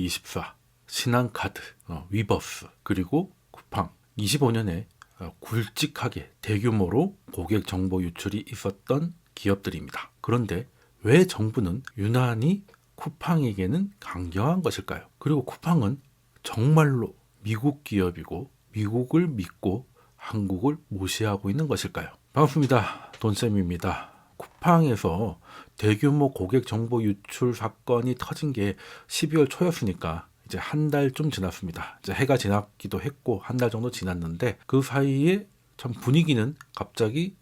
24, 신한카드, 위버스, 그리고 쿠팡 25년에 굵직하게 대규모로 고객 정보 유출이 있었던 기업들입니다. 그런데 왜 정부는 유난히 쿠팡에게는 강경한 것일까요? 그리고 쿠팡은 정말로 미국 기업이고 미국을 믿고 한국을 무시하고 있는 것일까요? 반갑습니다. 돈쌤입니다. 쿠팡에서 대규모 고객 정보 유출 사건이 터진 게 12월 초였으니까 이제 한 달쯤 지났습니다. 이제 해가 지났기도 했고 한 달 정도 지났는데 그 사이에 참 분위기는 갑자기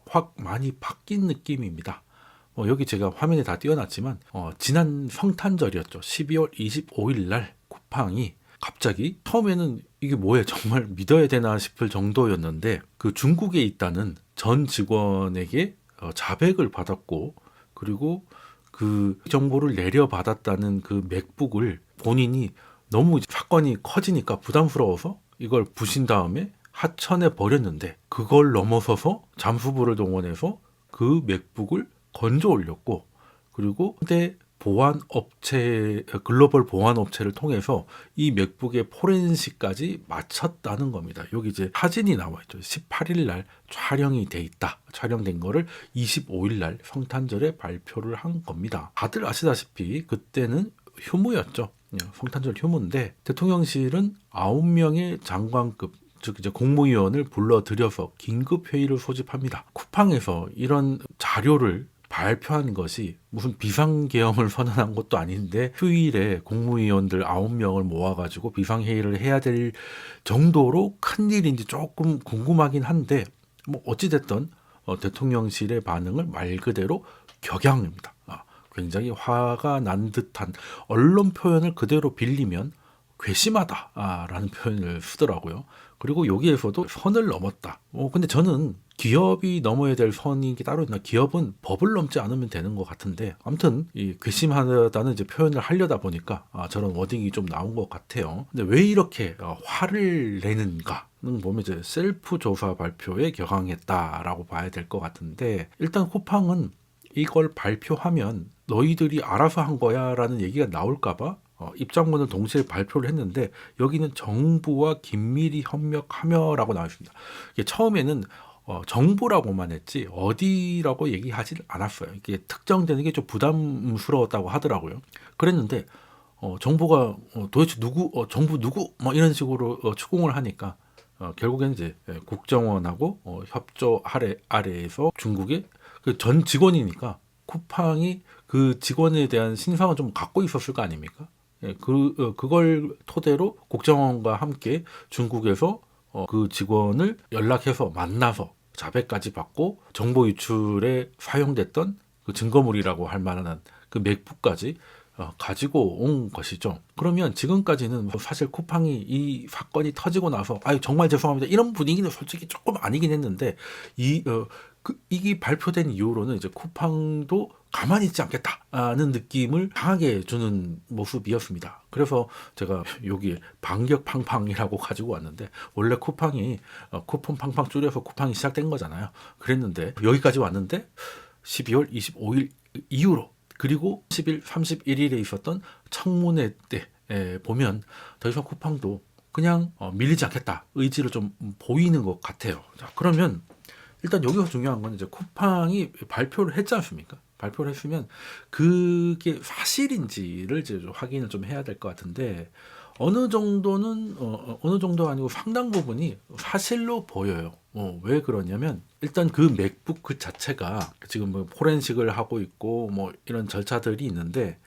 확 많이 바뀐 느낌입니다. 여기 제가 화면에 다 띄워놨지만 지난 성탄절이었죠. 12월 25일 날 쿠팡이 갑자기 처음에는 이게 뭐예요? 정말 믿어야 되나 싶을 정도였는데 그 중국에 있다는 전 직원에게 자백을 받았고 그리고 그 정보를 내려받았다는 그 맥북을 본인이 너무 사건이 커지니까 부담스러워서 이걸 부신 다음에 하천에 버렸는데 그걸 넘어서서 잠수부를 동원해서 그 맥북을 건져 올렸고 그리고 글로벌 보안 업체를 통해서 이 맥북의 포렌식까지 마쳤다는 겁니다. 여기 이제 사진이 나와 있죠. 18일 날 촬영이 돼 있다. 촬영된 거를 25일 날 성탄절에 발표를 한 겁니다. 다들 아시다시피 그때는 휴무였죠. 성탄절 휴무인데 대통령실은 9명의 장관급 즉 이제 국무위원을 불러들여서 긴급 회의를 소집합니다. 쿠팡에서 이런 자료를 발표한 것이 무슨 비상계엄을 선언한 것도 아닌데 휴일에 국무위원들 9명을 모아가지고 비상회의를 해야 될 정도로 큰일인지 조금 궁금하긴 한데 어찌됐든 대통령실의 반응을 말 그대로 격양입니다. 굉장히 화가 난 듯한 언론 표현을 그대로 빌리면 괘씸하다라는 표현을 쓰더라고요. 그리고 여기에서도 선을 넘었다. 근데 저는 기업이 넘어야 될 선이 따로 있나? 기업은 법을 넘지 않으면 되는 것 같은데, 아무튼 이 괘씸하다는 이제 표현을 하려다 보니까 저런 워딩이 좀 나온 것 같아요. 근데 왜 이렇게 화를 내는가는 보면 이제 셀프 조사 발표에 격앙했다라고 봐야 될 것 같은데, 일단 쿠팡은 이걸 발표하면 너희들이 알아서 한 거야라는 얘기가 나올까봐 입장문을 동시에 발표를 했는데 여기는 정부와 긴밀히 협력하며라고 나와 있습니다. 이게 처음에는 정부라고만 했지 어디라고 얘기하지 않았어요. 이게 특정되는 게 좀 부담스러웠다고 하더라고요. 그랬는데 정부가 도대체 누구, 정부 누구 뭐 이런 식으로 추궁을 하니까 결국에는 이제 국정원하고 협조 아래에서 중국의 그 전 직원이니까 쿠팡이 그 직원에 대한 신상을 좀 갖고 있었을 거 아닙니까? 그걸 토대로 국정원과 함께 중국에서 그 직원을 연락해서 만나서 자백까지 받고 정보 유출에 사용됐던 그 증거물이라고 할 만한 그 맥북까지 가지고 온 것이죠. 그러면 지금까지는 사실 쿠팡이 이 사건이 터지고 나서 정말 죄송합니다 이런 분위기는 솔직히 조금 아니긴 했는데 이게 발표된 이후로는 이제 쿠팡도 가만히 있지 않겠다는 느낌을 강하게 주는 모습이었습니다. 그래서 제가 여기에 반격팡팡이라고 가지고 왔는데 원래 쿠팡이 쿠폰 팡팡 줄여서 쿠팡이 시작된 거잖아요. 그랬는데 여기까지 왔는데 12월 25일 이후로 그리고 10일, 31일에 있었던 청문회 때 보면 더 이상 쿠팡도 그냥 밀리지 않겠다 의지를 좀 보이는 것 같아요. 자, 그러면 일단 여기서 중요한 건 이제 쿠팡이 발표를 했지 않습니까? 발표를 했으면 그게 사실인지를 이제 확인을 좀 해야 될 것 같은데 어느 정도는 어느 정도가 아니고 상당 부분이 사실로 보여요. 왜 그러냐면 일단 그 맥북 그 자체가 지금 뭐 포렌식을 하고 있고 뭐 이런 절차들이 있는데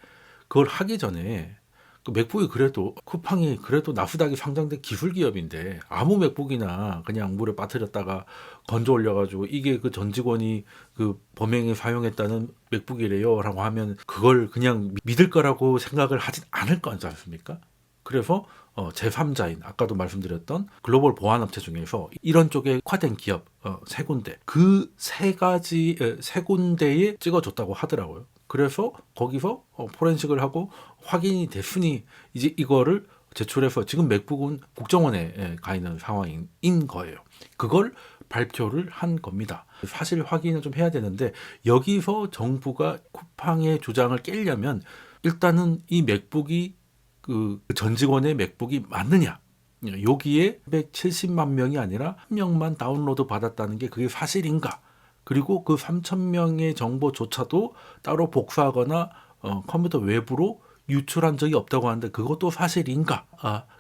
그걸 하기 전에 그 맥북이 그래도 쿠팡이 그래도 나스닥이 상장된 기술 기업인데 아무 맥북이나 그냥 물에 빠뜨렸다가 건져 올려가지고 이게 그 전 직원이 그 범행에 사용했다는 맥북이래요라고 하면 그걸 그냥 믿을 거라고 생각을 하진 않을 거지 않습니까? 그래서 제3자인 아까도 말씀드렸던 글로벌 보안업체 중에서 이런 쪽에 특화된 기업 세 군데 그 세 군데에 찍어줬다고 하더라고요. 그래서 거기서 포렌식을 하고 확인이 됐으니 이제 이거를 제출해서 지금 맥북은 국정원에 가 있는 상황인 거예요. 그걸 발표를 한 겁니다. 사실 확인을 좀 해야 되는데 여기서 정부가 쿠팡의 주장을 깨려면 일단은 이 맥북이 그 전 직원의 맥북이 맞느냐? 여기에 170만 명이 아니라 한 명만 다운로드 받았다는 게 그게 사실인가? 그리고 그 3,000명의 정보조차도 따로 복사하거나 컴퓨터 외부로 유출한 적이 없다고 하는데 그것도 사실인가?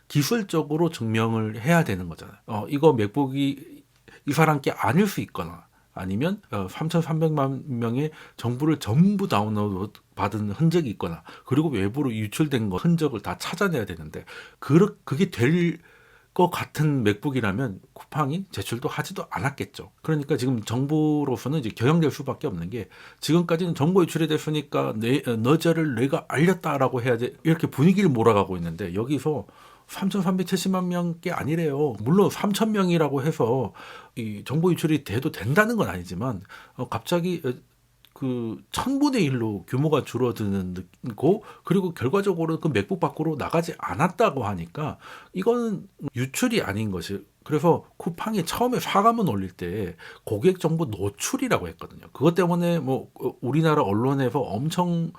기술적으로 증명을 해야 되는 거잖아요. 이거 맥북이 이 사람 게 아닐 수 있거나 아니면 3,300만 명의 정보를 전부 다운로드 받은 흔적이 있거나 그리고 외부로 유출된 거 흔적을 다 찾아내야 되는데 그게 될 것 같은 맥북이라면 쿠팡이 제출도 하지도 않았겠죠. 그러니까 지금 정부로서는 이제 경영될 수밖에 없는 게 지금까지는 정보 유출이 됐으니까 너저를 내가 알렸다라고 해야지 이렇게 분위기를 몰아가고 있는데 여기서 3,370만 명께 아니래요. 물론 3,000명이라고 해서 이 정보 유출이 돼도 된다는 건 아니지만 갑자기 그 1000분의 1로 규모가 줄어드는 거 그리고 결과적으로 그 맥북 밖으로 나가지 않았다고 하니까 이거는 유출이 아닌 것이 그래서 쿠팡이 처음에 사과문 올릴 때 고객 정보 노출이라고 했거든요. 그것 때문에 뭐 우리나라 언론에서 엄청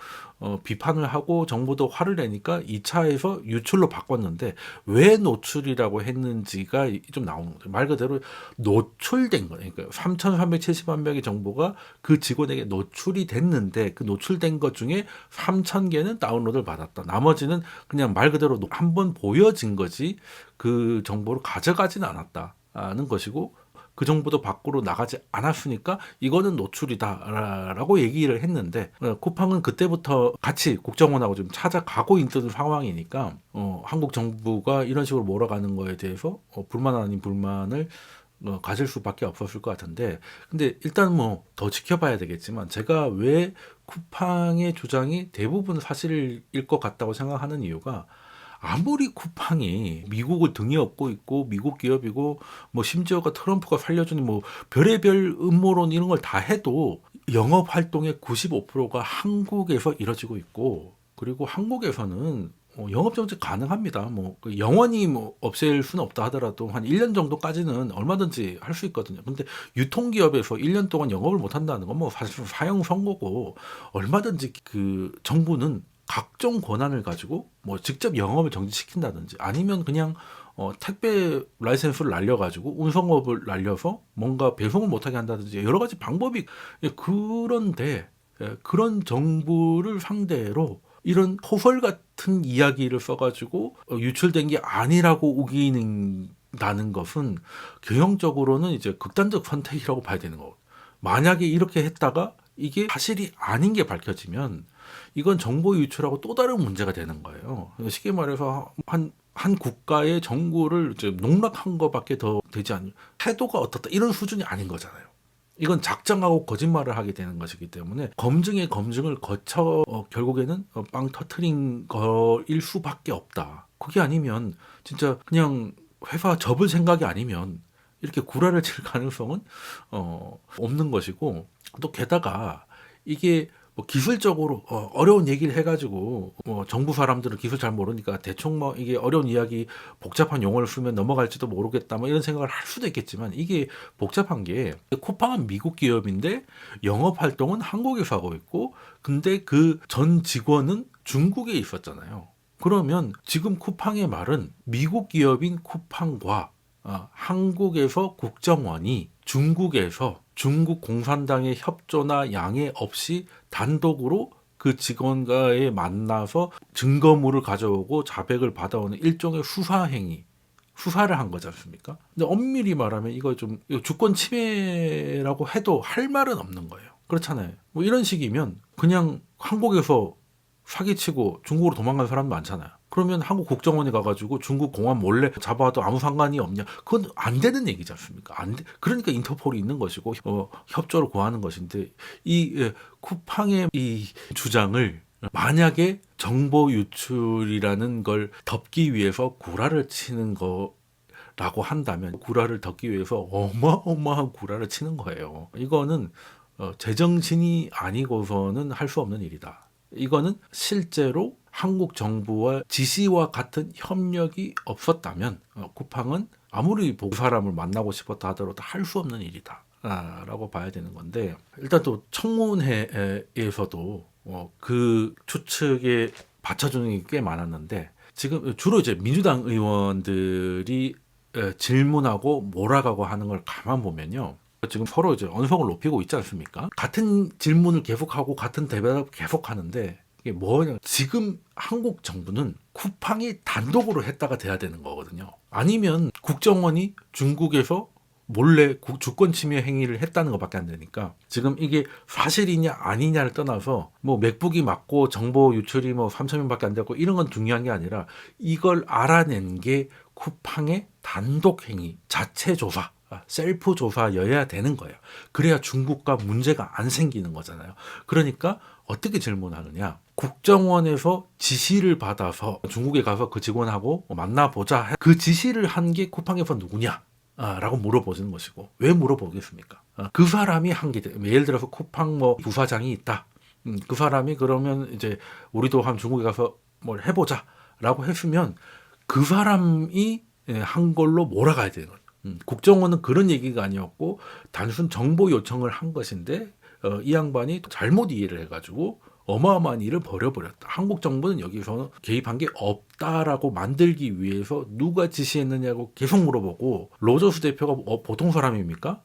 비판을 하고 정부도 화를 내니까 2차에서 유출로 바꿨는데 왜 노출이라고 했는지가 좀 나오는 거죠. 말 그대로 노출된 거예요. 그러니까 3,370만 명의 정보가 그 직원에게 노출이 됐는데 그 노출된 것 중에 3,000개는 다운로드를 받았다. 나머지는 그냥 말 그대로 한번 보여진 거지 그 정보를 가져가지는 않았다는 것이고 그 정보도 밖으로 나가지 않았으니까 이거는 노출이다라고 얘기를 했는데 쿠팡은 그때부터 같이 국정원하고 좀 찾아가고 있던 상황이니까 한국 정부가 이런 식으로 몰아가는 거에 대해서 불만 아닌 불만을 가질 수밖에 없었을 것 같은데 근데 일단 뭐 더 지켜봐야 되겠지만 제가 왜 쿠팡의 주장이 대부분 사실일 것 같다고 생각하는 이유가 아무리 쿠팡이 미국을 등에 업고 있고 미국 기업이고 뭐 심지어가 트럼프가 살려주니 뭐 별의별 음모론 이런 걸 다 해도 영업 활동의 95%가 한국에서 이뤄지고 있고 그리고 한국에서는 영업 정지 가능합니다. 뭐 영원히 뭐 없앨 수는 없다 하더라도 한 1년 정도까지는 얼마든지 할 수 있거든요. 근데 유통기업에서 1년 동안 영업을 못 한다는 건 뭐 사실 사형 선고고 얼마든지 그 정부는 각종 권한을 가지고 뭐 직접 영업을 정지시킨다든지 아니면 그냥 택배 라이센스를 날려가지고 운송업을 날려서 뭔가 배송을 못하게 한다든지 여러 가지 방법이 그런데 그런 정부를 상대로 이런 소설 같은 이야기를 써가지고 유출된 게 아니라고 우기는다는 것은 경영적으로는 이제 극단적 선택이라고 봐야 되는 거고 만약에 이렇게 했다가 이게 사실이 아닌 게 밝혀지면 이건 정보 유출하고 또 다른 문제가 되는 거예요. 쉽게 말해서 한 국가의 정보를 이제 농락한 것밖에 더 되지 않는 태도가 어떻다 이런 수준이 아닌 거잖아요. 이건 작정하고 거짓말을 하게 되는 것이기 때문에 검증의 검증을 거쳐 결국에는 빵 터트린 거일 수밖에 없다. 그게 아니면 진짜 그냥 회사 접을 생각이 아니면 이렇게 구라를 칠 가능성은 없는 것이고 또 게다가 이게 뭐 기술적으로 어려운 얘기를 해가지고 정부 사람들은 기술 잘 모르니까 대충 뭐 이게 어려운 이야기 복잡한 용어를 쓰면 넘어갈지도 모르겠다 뭐 이런 생각을 할 수도 있겠지만 이게 복잡한 게 쿠팡은 미국 기업인데 영업 활동은 한국에서 하고 있고 근데 그 전 직원은 중국에 있었잖아요. 그러면 지금 쿠팡의 말은 미국 기업인 쿠팡과 한국에서 국정원이 중국에서 중국 공산당의 협조나 양해 없이 단독으로 그 직원과에 만나서 증거물을 가져오고 자백을 받아오는 일종의 수사를 한 거지 않습니까? 근데 엄밀히 말하면 이거 주권 침해라고 해도 할 말은 없는 거예요. 그렇잖아요. 뭐 이런 식이면 그냥 한국에서 사기치고 중국으로 도망간 사람 많잖아요. 그러면 한국 국정원에 가가지고 중국 공안 몰래 잡아도 아무 상관이 없냐? 그건 안 되는 얘기지 않습니까? 그러니까 인터폴이 있는 것이고 협조를 구하는 것인데 쿠팡의 이 주장을 만약에 정보 유출이라는 걸 덮기 위해서 구라를 치는 거라고 한다면 구라를 덮기 위해서 어마어마한 구라를 치는 거예요. 이거는 제정신이 아니고서는 할 수 없는 일이다. 이거는 실제로 한국 정부와 지시와 같은 협력이 없었다면 쿠팡은 아무리 그 사람을 만나고 싶었다 하더라도 할 수 없는 일이다 라고 봐야 되는 건데 일단 또 청문회에서도 그 추측에 받쳐주는 게 꽤 많았는데 지금 주로 이제 민주당 의원들이 질문하고 몰아가고 하는 걸 가만 보면요. 지금 서로 이제 언성을 높이고 있지 않습니까? 같은 질문을 계속하고 같은 대답을 계속하는데 이게 뭐냐? 지금 한국 정부는 쿠팡이 단독으로 했다가 돼야 되는 거거든요. 아니면 국정원이 중국에서 몰래 주권 침해 행위를 했다는 것밖에 안 되니까 지금 이게 사실이냐 아니냐를 떠나서 뭐 맥북이 맞고 정보 유출이 뭐 3천 명밖에 안 되고 이런 건 중요한 게 아니라 이걸 알아낸 게 쿠팡의 단독 행위, 자체 조사, 셀프 조사여야 되는 거예요. 그래야 중국과 문제가 안 생기는 거잖아요. 그러니까 어떻게 질문하느냐? 국정원에서 지시를 받아서 중국에 가서 그 직원하고 만나보자. 그 지시를 한 게 쿠팡에서 누구냐? 라고 물어보는 것이고, 왜 물어보겠습니까? 그 사람이 한 게, 예를 들어서 쿠팡 뭐 부사장이 있다. 그 사람이 그러면 이제 우리도 한 중국에 가서 뭘 해보자 라고 했으면 그 사람이 한 걸로 몰아가야 되는 거예요. 국정원은 그런 얘기가 아니었고 단순 정보 요청을 한 것인데 이 양반이 잘못 이해를 해가지고 어마어마한 일을 벌여버렸다. 한국 정부는 여기서 개입한 게 없다라고 만들기 위해서 누가 지시했느냐고 계속 물어보고 로저스 대표가 보통 사람입니까?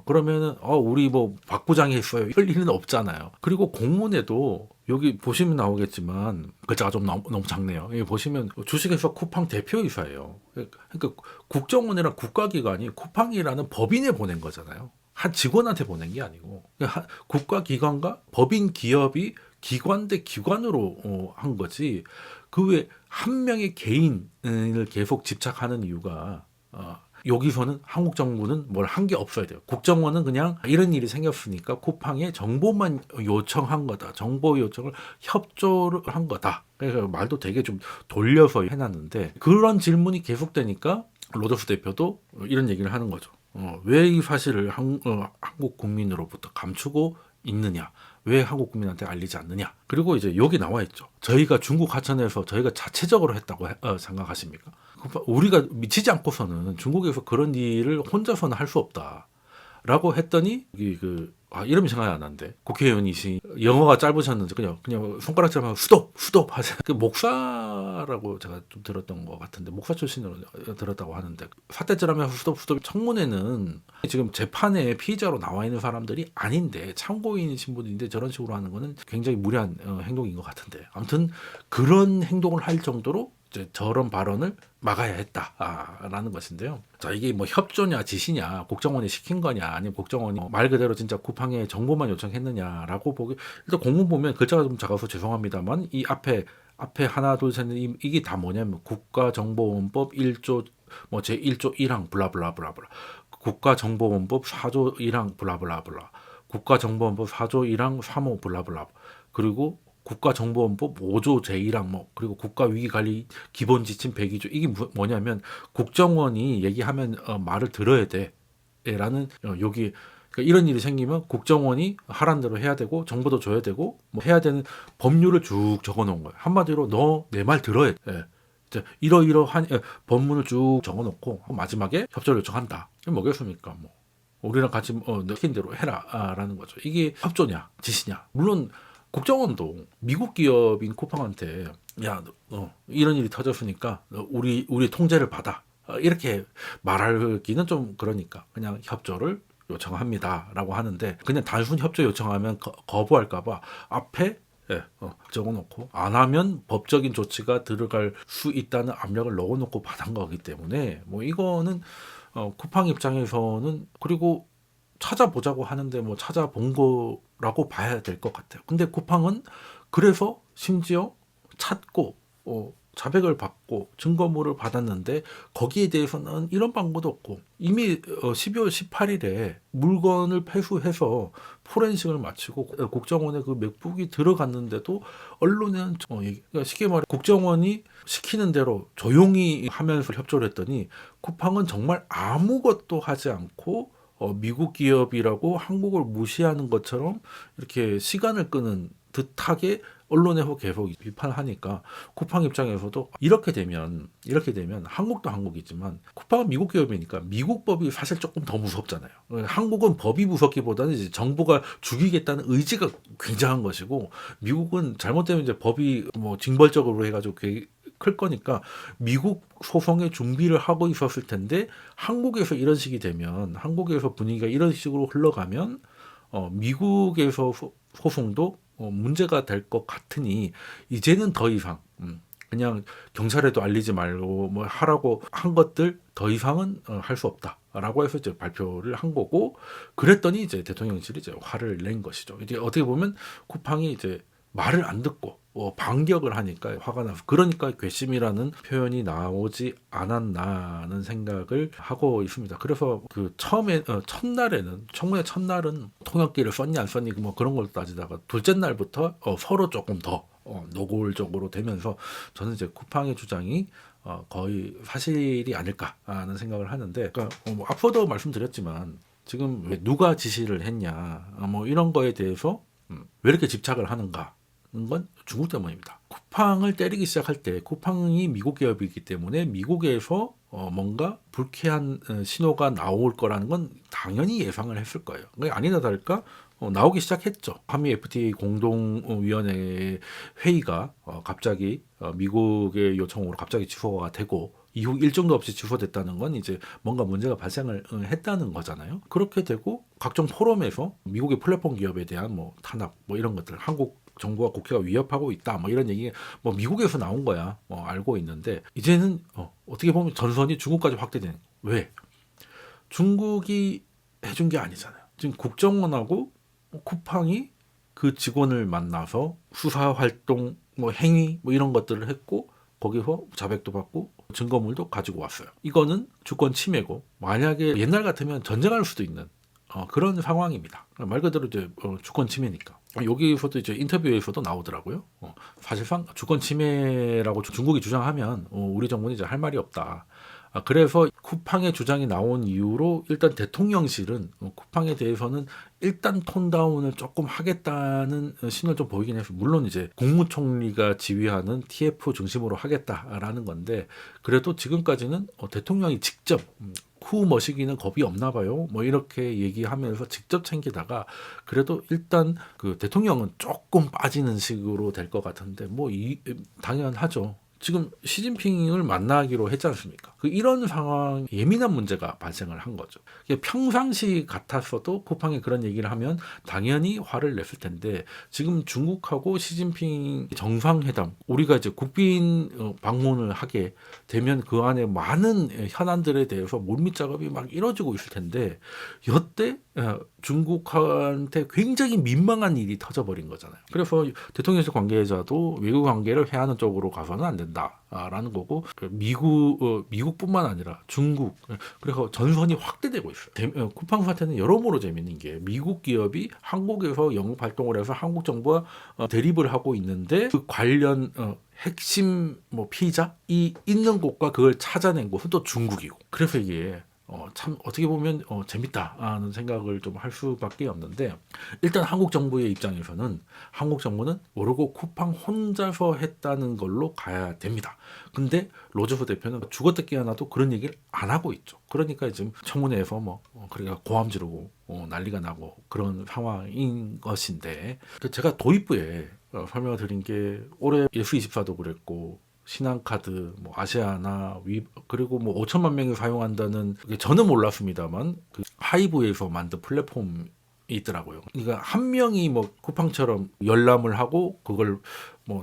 그러면은 우리 뭐 박 부장이 했어요. 이럴 일은 없잖아요. 그리고 공문에도 여기 보시면 나오겠지만 글자가 좀 너무 작네요. 여기 보시면 주식회사 쿠팡 대표이사예요. 그러니까 국정원이랑 국가기관이 쿠팡이라는 법인에 보낸 거잖아요. 한 직원한테 보낸 게 아니고 국가기관과 법인 기업이 기관 대 기관으로 한 거지. 그 외 한 명의 개인을 계속 집착하는 이유가 여기서는 한국 정부는 뭘 한 게 없어야 돼요. 국정원은 그냥 이런 일이 생겼으니까 쿠팡에 정보만 요청한 거다. 정보 요청을 협조를 한 거다. 그래서 말도 되게 좀 돌려서 해놨는데 그런 질문이 계속되니까 로저스 대표도 이런 얘기를 하는 거죠. 왜 이 사실을 한국 국민으로부터 감추고 있느냐? 왜 한국 국민한테 알리지 않느냐? 그리고 이제 여기 나와 있죠. 저희가 중국 하천에서 저희가 자체적으로 했다고 생각하십니까? 우리가 미치지 않고서는 중국에서 그런 일을 혼자서는 할 수 없다. 라고 했더니 이름이 생각이 안 나는데 국회의원이시 영어가 짧으셨는지 그냥 손가락질하면 수도 하세요. 그 목사라고 제가 좀 들었던 것 같은데 목사 출신으로 들었다고 하는데 사태질하면서 수도 청문회는 지금 재판에 피의자로 나와 있는 사람들이 아닌데 참고인이신 분인데 저런 식으로 하는 거는 굉장히 무례한 행동인 것 같은데 아무튼 그런 행동을 할 정도로 저런 발언을 막아야 했다라는 것인데요. 자, 이게 뭐 협조냐 지시냐 국정원이 시킨 거냐 아니면 국정원이 말 그대로 진짜 쿠팡에 정보만 요청했느냐라고 보기 일단 공문 보면 글자가 좀 작아서 죄송합니다만 이 앞에 하나 둘 셋 이게 다 뭐냐면 국가정보원법 1조 뭐 제1조 1항 블라블라블라블라 국가정보원법 4조 1항 블라블라블라 국가정보원법 4조 1항 3호 블라블라 그리고 국가정보원법 5조 제1항 그리고 국가위기관리 기본지침 102조 이게 뭐냐면 국정원이 얘기하면 말을 들어야 돼라는 여기 그러니까 이런 일이 생기면 국정원이 하라는 대로 해야 되고 정보도 줘야 되고 해야 되는 법률을 쭉 적어놓은 거예요. 한마디로 너 내 말 들어야 돼. 이러이러한 법문을 쭉 적어놓고 마지막에 협조를 요청한다. 뭐겠습니까? 우리랑 같이 시킨 대로 해라라는 거죠. 이게 협조냐 지시냐? 물론 국정원도 미국 기업인 쿠팡한테 이런 일이 터졌으니까 우리 통제를 받아 이렇게 말하기는 좀 그러니까 그냥 협조를 요청합니다라고 하는데 그냥 단순 협조 요청하면 거부할까봐 앞에 적어놓고 안 하면 법적인 조치가 들어갈 수 있다는 압력을 넣어놓고 받은 거기 때문에 이거는 쿠팡 입장에서는 그리고 찾아보자고 하는데 찾아본 거라고 봐야 될 것 같아요. 근데 쿠팡은 그래서 심지어 찾고 자백을 받고 증거물을 받았는데 거기에 대해서는 이런 방법도 없고 이미 12월 18일에 물건을 회수해서 포렌식을 마치고 국정원에 그 맥북이 들어갔는데도 언론에는 그러니까 쉽게 말해 국정원이 시키는 대로 조용히 하면서 협조를 했더니 쿠팡은 정말 아무것도 하지 않고 미국 기업이라고 한국을 무시하는 것처럼 이렇게 시간을 끄는 듯하게 언론에서 계속 비판하니까 쿠팡 입장에서도 이렇게 되면 한국도 한국이지만 쿠팡은 미국 기업이니까 미국 법이 사실 조금 더 무섭잖아요. 한국은 법이 무섭기보다는 이제 정부가 죽이겠다는 의지가 굉장한 것이고 미국은 잘못되면 이제 법이 징벌적으로 해가지고 클 거니까 미국 소송의 준비를 하고 있었을 텐데 한국에서 이런 식이 되면 한국에서 분위기가 이런 식으로 흘러가면 미국에서 소송도 문제가 될 것 같으니 이제는 더 이상 그냥 경찰에도 알리지 말고 뭐 하라고 한 것들 더 이상은 할 수 없다라고 해서 이제 발표를 한 거고 그랬더니 이제 대통령실이 이제 화를 낸 것이죠. 이제 어떻게 보면 쿠팡이 이제 말을 안 듣고 반격을 하니까 화가 나서 그러니까 괘씸이라는 표현이 나오지 않았나는 생각을 하고 있습니다. 그래서 그 처음에 첫날에는 청문회 첫날은 통역기를 썼니 안 썼니 뭐 그런 걸 따지다가 둘째 날부터 서로 조금 더 노골적으로 되면서 저는 이제 쿠팡의 주장이 거의 사실이 아닐까 하는 생각을 하는데 그러니까 뭐 앞서도 말씀드렸지만 지금 왜 누가 지시를 했냐 뭐 이런 거에 대해서 왜 이렇게 집착을 하는가 건 중국 때문입니다. 쿠팡을 때리기 시작할 때 쿠팡이 미국 기업이기 때문에 미국에서 뭔가 불쾌한 신호가 나올 거라는 건 당연히 예상을 했을 거예요. 아니나 다를까 나오기 시작했죠. 한미 FTA 공동위원회 회의가 갑자기 미국의 요청으로 갑자기 취소가 되고 이후 일정도 없이 취소됐다는 건 이제 뭔가 문제가 발생을 했다는 거잖아요. 그렇게 되고 각종 포럼에서 미국의 플랫폼 기업에 대한 뭐 탄압 뭐 이런 것들 한국 정부와 국회가 위협하고 있다 뭐 이런 얘기 뭐 미국에서 나온 거야 알고 있는데 이제는 어떻게 보면 전선이 중국까지 확대되는 왜 중국이 해준 게 아니잖아요. 지금 국정원하고 쿠팡이 그 직원을 만나서 수사 활동 뭐 행위 뭐 이런 것들을 했고 거기서 자백도 받고 증거물도 가지고 왔어요. 이거는 주권 침해고 만약에 옛날 같으면 전쟁할 수도 있는 그런 상황입니다. 말 그대로 이제 주권 침해니까. 여기서도 이제 인터뷰에서도 나오더라고요. 사실상 주권 침해라고 중국이 주장하면 우리 정부는 이제 할 말이 없다. 그래서 쿠팡의 주장이 나온 이후로 일단 대통령실은 쿠팡에 대해서는 일단 톤다운을 조금 하겠다는 신호를 좀 보이긴 해서 물론 이제 국무총리가 지휘하는 TF 중심으로 하겠다라는 건데 그래도 지금까지는 대통령이 직접 후 머시기는 겁이 없나 봐요. 뭐 이렇게 얘기하면서 직접 챙기다가 그래도 일단 그 대통령은 조금 빠지는 식으로 될 것 같은데 뭐 당연하죠. 지금 시진핑을 만나기로 했지 않습니까? 이런 상황 예민한 문제가 발생을 한 거죠. 평상시 같았어도 쿠팡이 그런 얘기를 하면 당연히 화를 냈을 텐데 지금 중국하고 시진핑 정상회담 우리가 이제 국빈 방문을 하게 되면 그 안에 많은 현안들에 대해서 물밑 작업이 막 이루어지고 있을 텐데 여태 중국한테 굉장히 민망한 일이 터져버린 거잖아요. 그래서 대통령실 관계자도 외교 관계를 회하는 쪽으로 가서는 안 된다라는 거고 미국뿐만 아니라 중국 그래서 전선이 확대되고 있어요. 쿠팡 사태는 여러모로 재밌는 게 미국 기업이 한국에서 영업 활동을 해서 한국 정부와 대립을 하고 있는데 그 관련 핵심 피의자이 있는 곳과 그걸 찾아낸 곳은 또 중국이고 그래서 이게 참 어떻게 보면 재밌다는 생각을 좀 할 수밖에 없는데 일단 한국 정부의 입장에서는 한국 정부는 모르고 쿠팡 혼자서 했다는 걸로 가야 됩니다. 근데 로즈프 대표는 죽었다 깨어나도 그런 얘기를 안 하고 있죠. 그러니까 지금 청문회에서 그러니까 고함 지르고 난리가 나고 그런 상황인 것인데 제가 도입부에 설명을 드린 게 올해 예스24도 그랬고 신한카드, 아시아나 그리고 5천만 명이 사용한다는 저는 몰랐습니다만 그 하이브에서 만든 플랫폼이 있더라고요. 그러니까 한 명이 쿠팡처럼 열람을 하고 그걸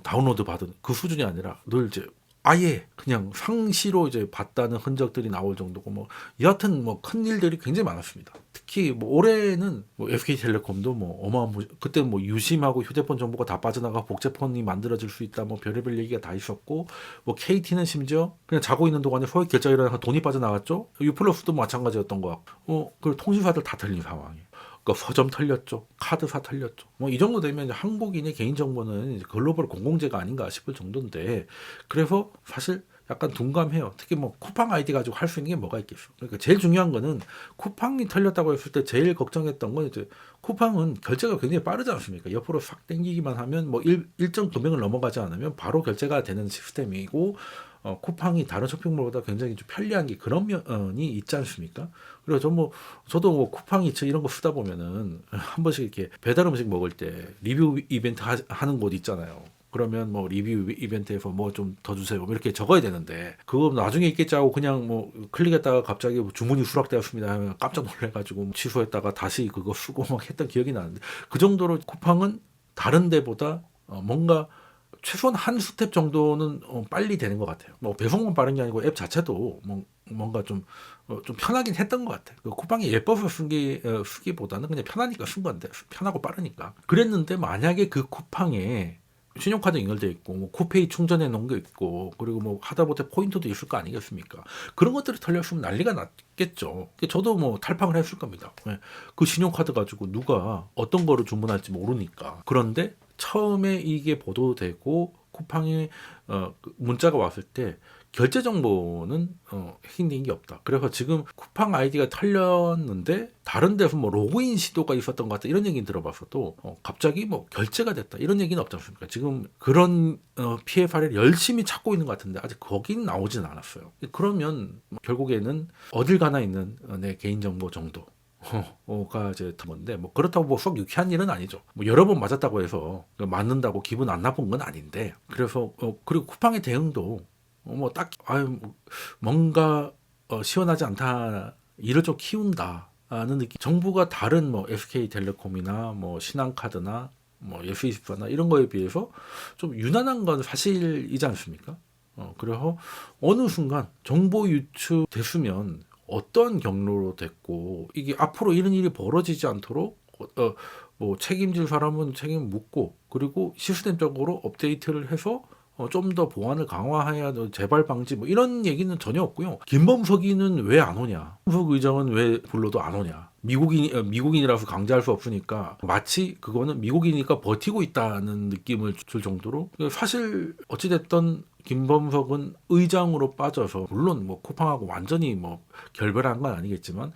다운로드 받은 그 수준이 아니라 늘 이제 아예 그냥 상시로 이제 봤다는 흔적들이 나올 정도고 여하튼 큰 일들이 굉장히 많았습니다. 특히 올해는 SK텔레콤도 어마어마한 그때 유심하고 휴대폰 정보가 다 빠져나가 복제폰이 만들어질 수 있다 별의별 얘기가 다 있었고 KT는 심지어 그냥 자고 있는 동안에 소액 결제가 일어나서 돈이 빠져나갔죠. 유플러스도 마찬가지였던 것 같고 그리고 통신사들 다 틀린 상황이에요. 그러니까 서점 털렸죠. 카드사 털렸죠. 이 정도 되면 이제 한국인의 개인정보는 이제 글로벌 공공재가 아닌가 싶을 정도인데 그래서 사실 약간 둔감해요. 특히 쿠팡 아이디 가지고 할 수 있는 게 뭐가 있겠어. 그러니까 제일 중요한 거는 쿠팡이 털렸다고 했을 때 제일 걱정했던 건 이제 쿠팡은 결제가 굉장히 빠르지 않습니까? 옆으로 싹 당기기만 하면 일정 금액을 넘어가지 않으면 바로 결제가 되는 시스템이고 쿠팡이 다른 쇼핑몰보다 굉장히 좀 편리한 게 그런 면이 있지 않습니까? 그래서 저도 쿠팡 이츠 이런 거 쓰다 보면은 한 번씩 이렇게 배달 음식 먹을 때 리뷰 이벤트 하는 곳 있잖아요. 그러면 뭐 리뷰 이벤트에서 뭐 좀 더 주세요. 뭐 이렇게 적어야 되는데 그거 나중에 있겠지 하고 그냥 뭐 클릭했다가 갑자기 뭐 주문이 수락되었습니다 하면 깜짝 놀래가지고 취소했다가 다시 그거 쓰고 막 했던 기억이 나는데 그 정도로 쿠팡은 다른 데보다 뭔가 최소한 한 스텝 정도는 빨리 되는 것 같아요. 뭐 배송만 빠른 게 아니고 앱 자체도 뭔가 좀 편하긴 했던 것 같아요. 그 쿠팡이 예뻐서 쓰기보다는 그냥 편하니까 쓴 건데 편하고 빠르니까. 그랬는데 만약에 그 쿠팡에 신용카드 연결돼 있고 뭐 쿠페이 충전해 놓은 게 있고 그리고 뭐 하다못해 포인트도 있을 거 아니겠습니까? 그런 것들이 털렸으면 난리가 났겠죠. 저도 뭐 탈팡을 했을 겁니다. 그 신용카드 가지고 누가 어떤 거를 주문할지 모르니까. 그런데 처음에 이게 보도되고 쿠팡에 문자가 왔을 때 결제 정보는 해킹된 게 없다. 그래서 지금 쿠팡 아이디가 털렸는데 다른 데서 뭐 로그인 시도가 있었던 것 같다 이런 얘기는 들어봤어도 갑자기 뭐 결제가 됐다 이런 얘기는 없지 않습니까? 지금 그런 피해 사례를 열심히 찾고 있는 것 같은데 아직 거긴 나오진 않았어요. 그러면 결국에는 어딜 가나 있는 내 개인정보 정도 가 이제 건데 뭐 그렇다고 뭐 썩 유쾌한 일은 아니죠. 뭐 여러 번 맞았다고 해서 맞는다고 기분 안 나쁜 건 아닌데 그래서 그리고 쿠팡의 대응도 뭐 딱 뭔가 시원하지 않다 일을 좀 키운다는 느낌. 정부가 다른 뭐 SK텔레콤이나 뭐 신한카드나 뭐 S24나 이런 거에 비해서 좀 유난한 건 사실이지 않습니까? 그래서 어느 순간 정보 유출 됐으면 어떤 경로로 됐고 이게 앞으로 이런 일이 벌어지지 않도록 뭐 책임질 사람은 책임 묻고 그리고 시스템적으로 업데이트를 해서 좀 더 보안을 강화해야 재발 방지 뭐 이런 얘기는 전혀 없고요. 김범석이는 왜 안 오냐? 김범석 의장은 왜 불러도 안 오냐? 미국인이라서 강제할 수 없으니까 마치 그거는 미국이니까 버티고 있다는 느낌을 줄 정도로 사실 어찌됐든 김범석은 의장으로 빠져서 물론 뭐 쿠팡하고 완전히 뭐 결별한 건 아니겠지만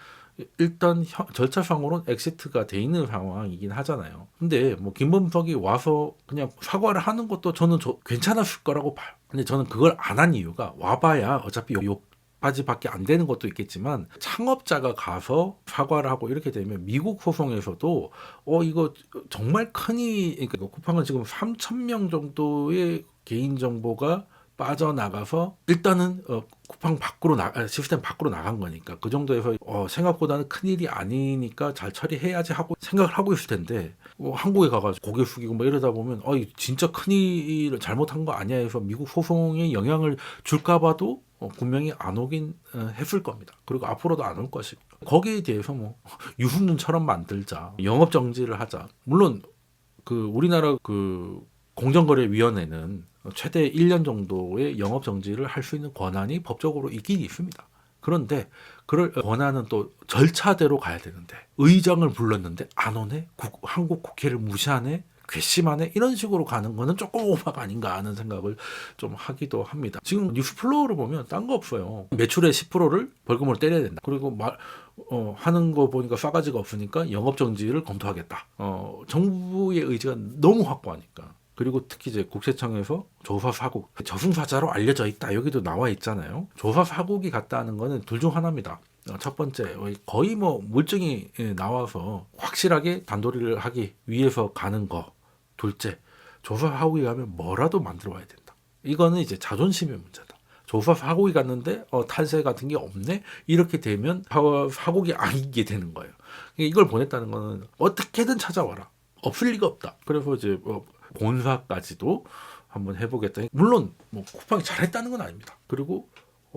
일단 절차상으로는 엑시트가 돼 있는 상황이긴 하잖아요. 근데 뭐 김범석이 와서 그냥 사과를 하는 것도 저는 괜찮았을 거라고 봐요. 근데 저는 그걸 안 한 이유가 와봐야 어차피 욕까지밖에 안 되는 것도 있겠지만 창업자가 가서 사과를 하고 이렇게 되면 미국 소송에서도 이거 정말 그러니까 쿠팡은 지금 3,000명 정도의 개인정보가 빠져나가서 일단은 쿠팡 밖으로 시스템 밖으로 나간 거니까 그 정도에서 생각보다는 큰일이 아니니까 잘 처리해야지 하고 생각을 하고 있을 텐데 한국에 가가지고 고개 숙이고 뭐 이러다 보면 진짜 큰일을 잘못한 거 아니야 해서 미국 소송에 영향을 줄까 봐도 분명히 안 오긴 했을 겁니다. 그리고 앞으로도 안 올 것이고 거기에 대해서 뭐 유승준처럼 만들자 영업 정지를 하자. 물론 그 우리나라 그 공정거래위원회는 최대 1년 정도의 영업 정지를 할 수 있는 권한이 법적으로 있긴 있습니다. 그런데 그럴 권한은 또 절차대로 가야 되는데 의장을 불렀는데 안 오네? 한국 국회를 무시하네? 괘씸하네? 이런 식으로 가는 거는 조금 오바가 아닌가 하는 생각을 좀 하기도 합니다. 지금 뉴스플로우를 보면 딴 거 없어요. 매출의 10%를 벌금으로 때려야 된다. 그리고 하는 거 보니까 싸가지가 없으니까 영업정지를 검토하겠다. 정부의 의지가 너무 확고하니까. 그리고 특히 이제 국세청에서 조사 사국, 저승사자로 알려져 있다. 여기도 나와 있잖아요. 조사 사국이 갔다는 거는 둘 중 하나입니다. 첫 번째, 거의 뭐 물증이 나와서 확실하게 단도리를 하기 위해서 가는 거. 둘째, 조사 사국이 가면 뭐라도 만들어 와야 된다. 이거는 이제 자존심의 문제다. 조사 사국이 갔는데 탈세 같은 게 없네? 이렇게 되면 사국이 아니게 되는 거예요. 이걸 보냈다는 거는 어떻게든 찾아와라. 없을 리가 없다. 그래서 이제 본사까지도 한번 해보겠다. 물론 뭐 쿠팡이 잘했다는 건 아닙니다. 그리고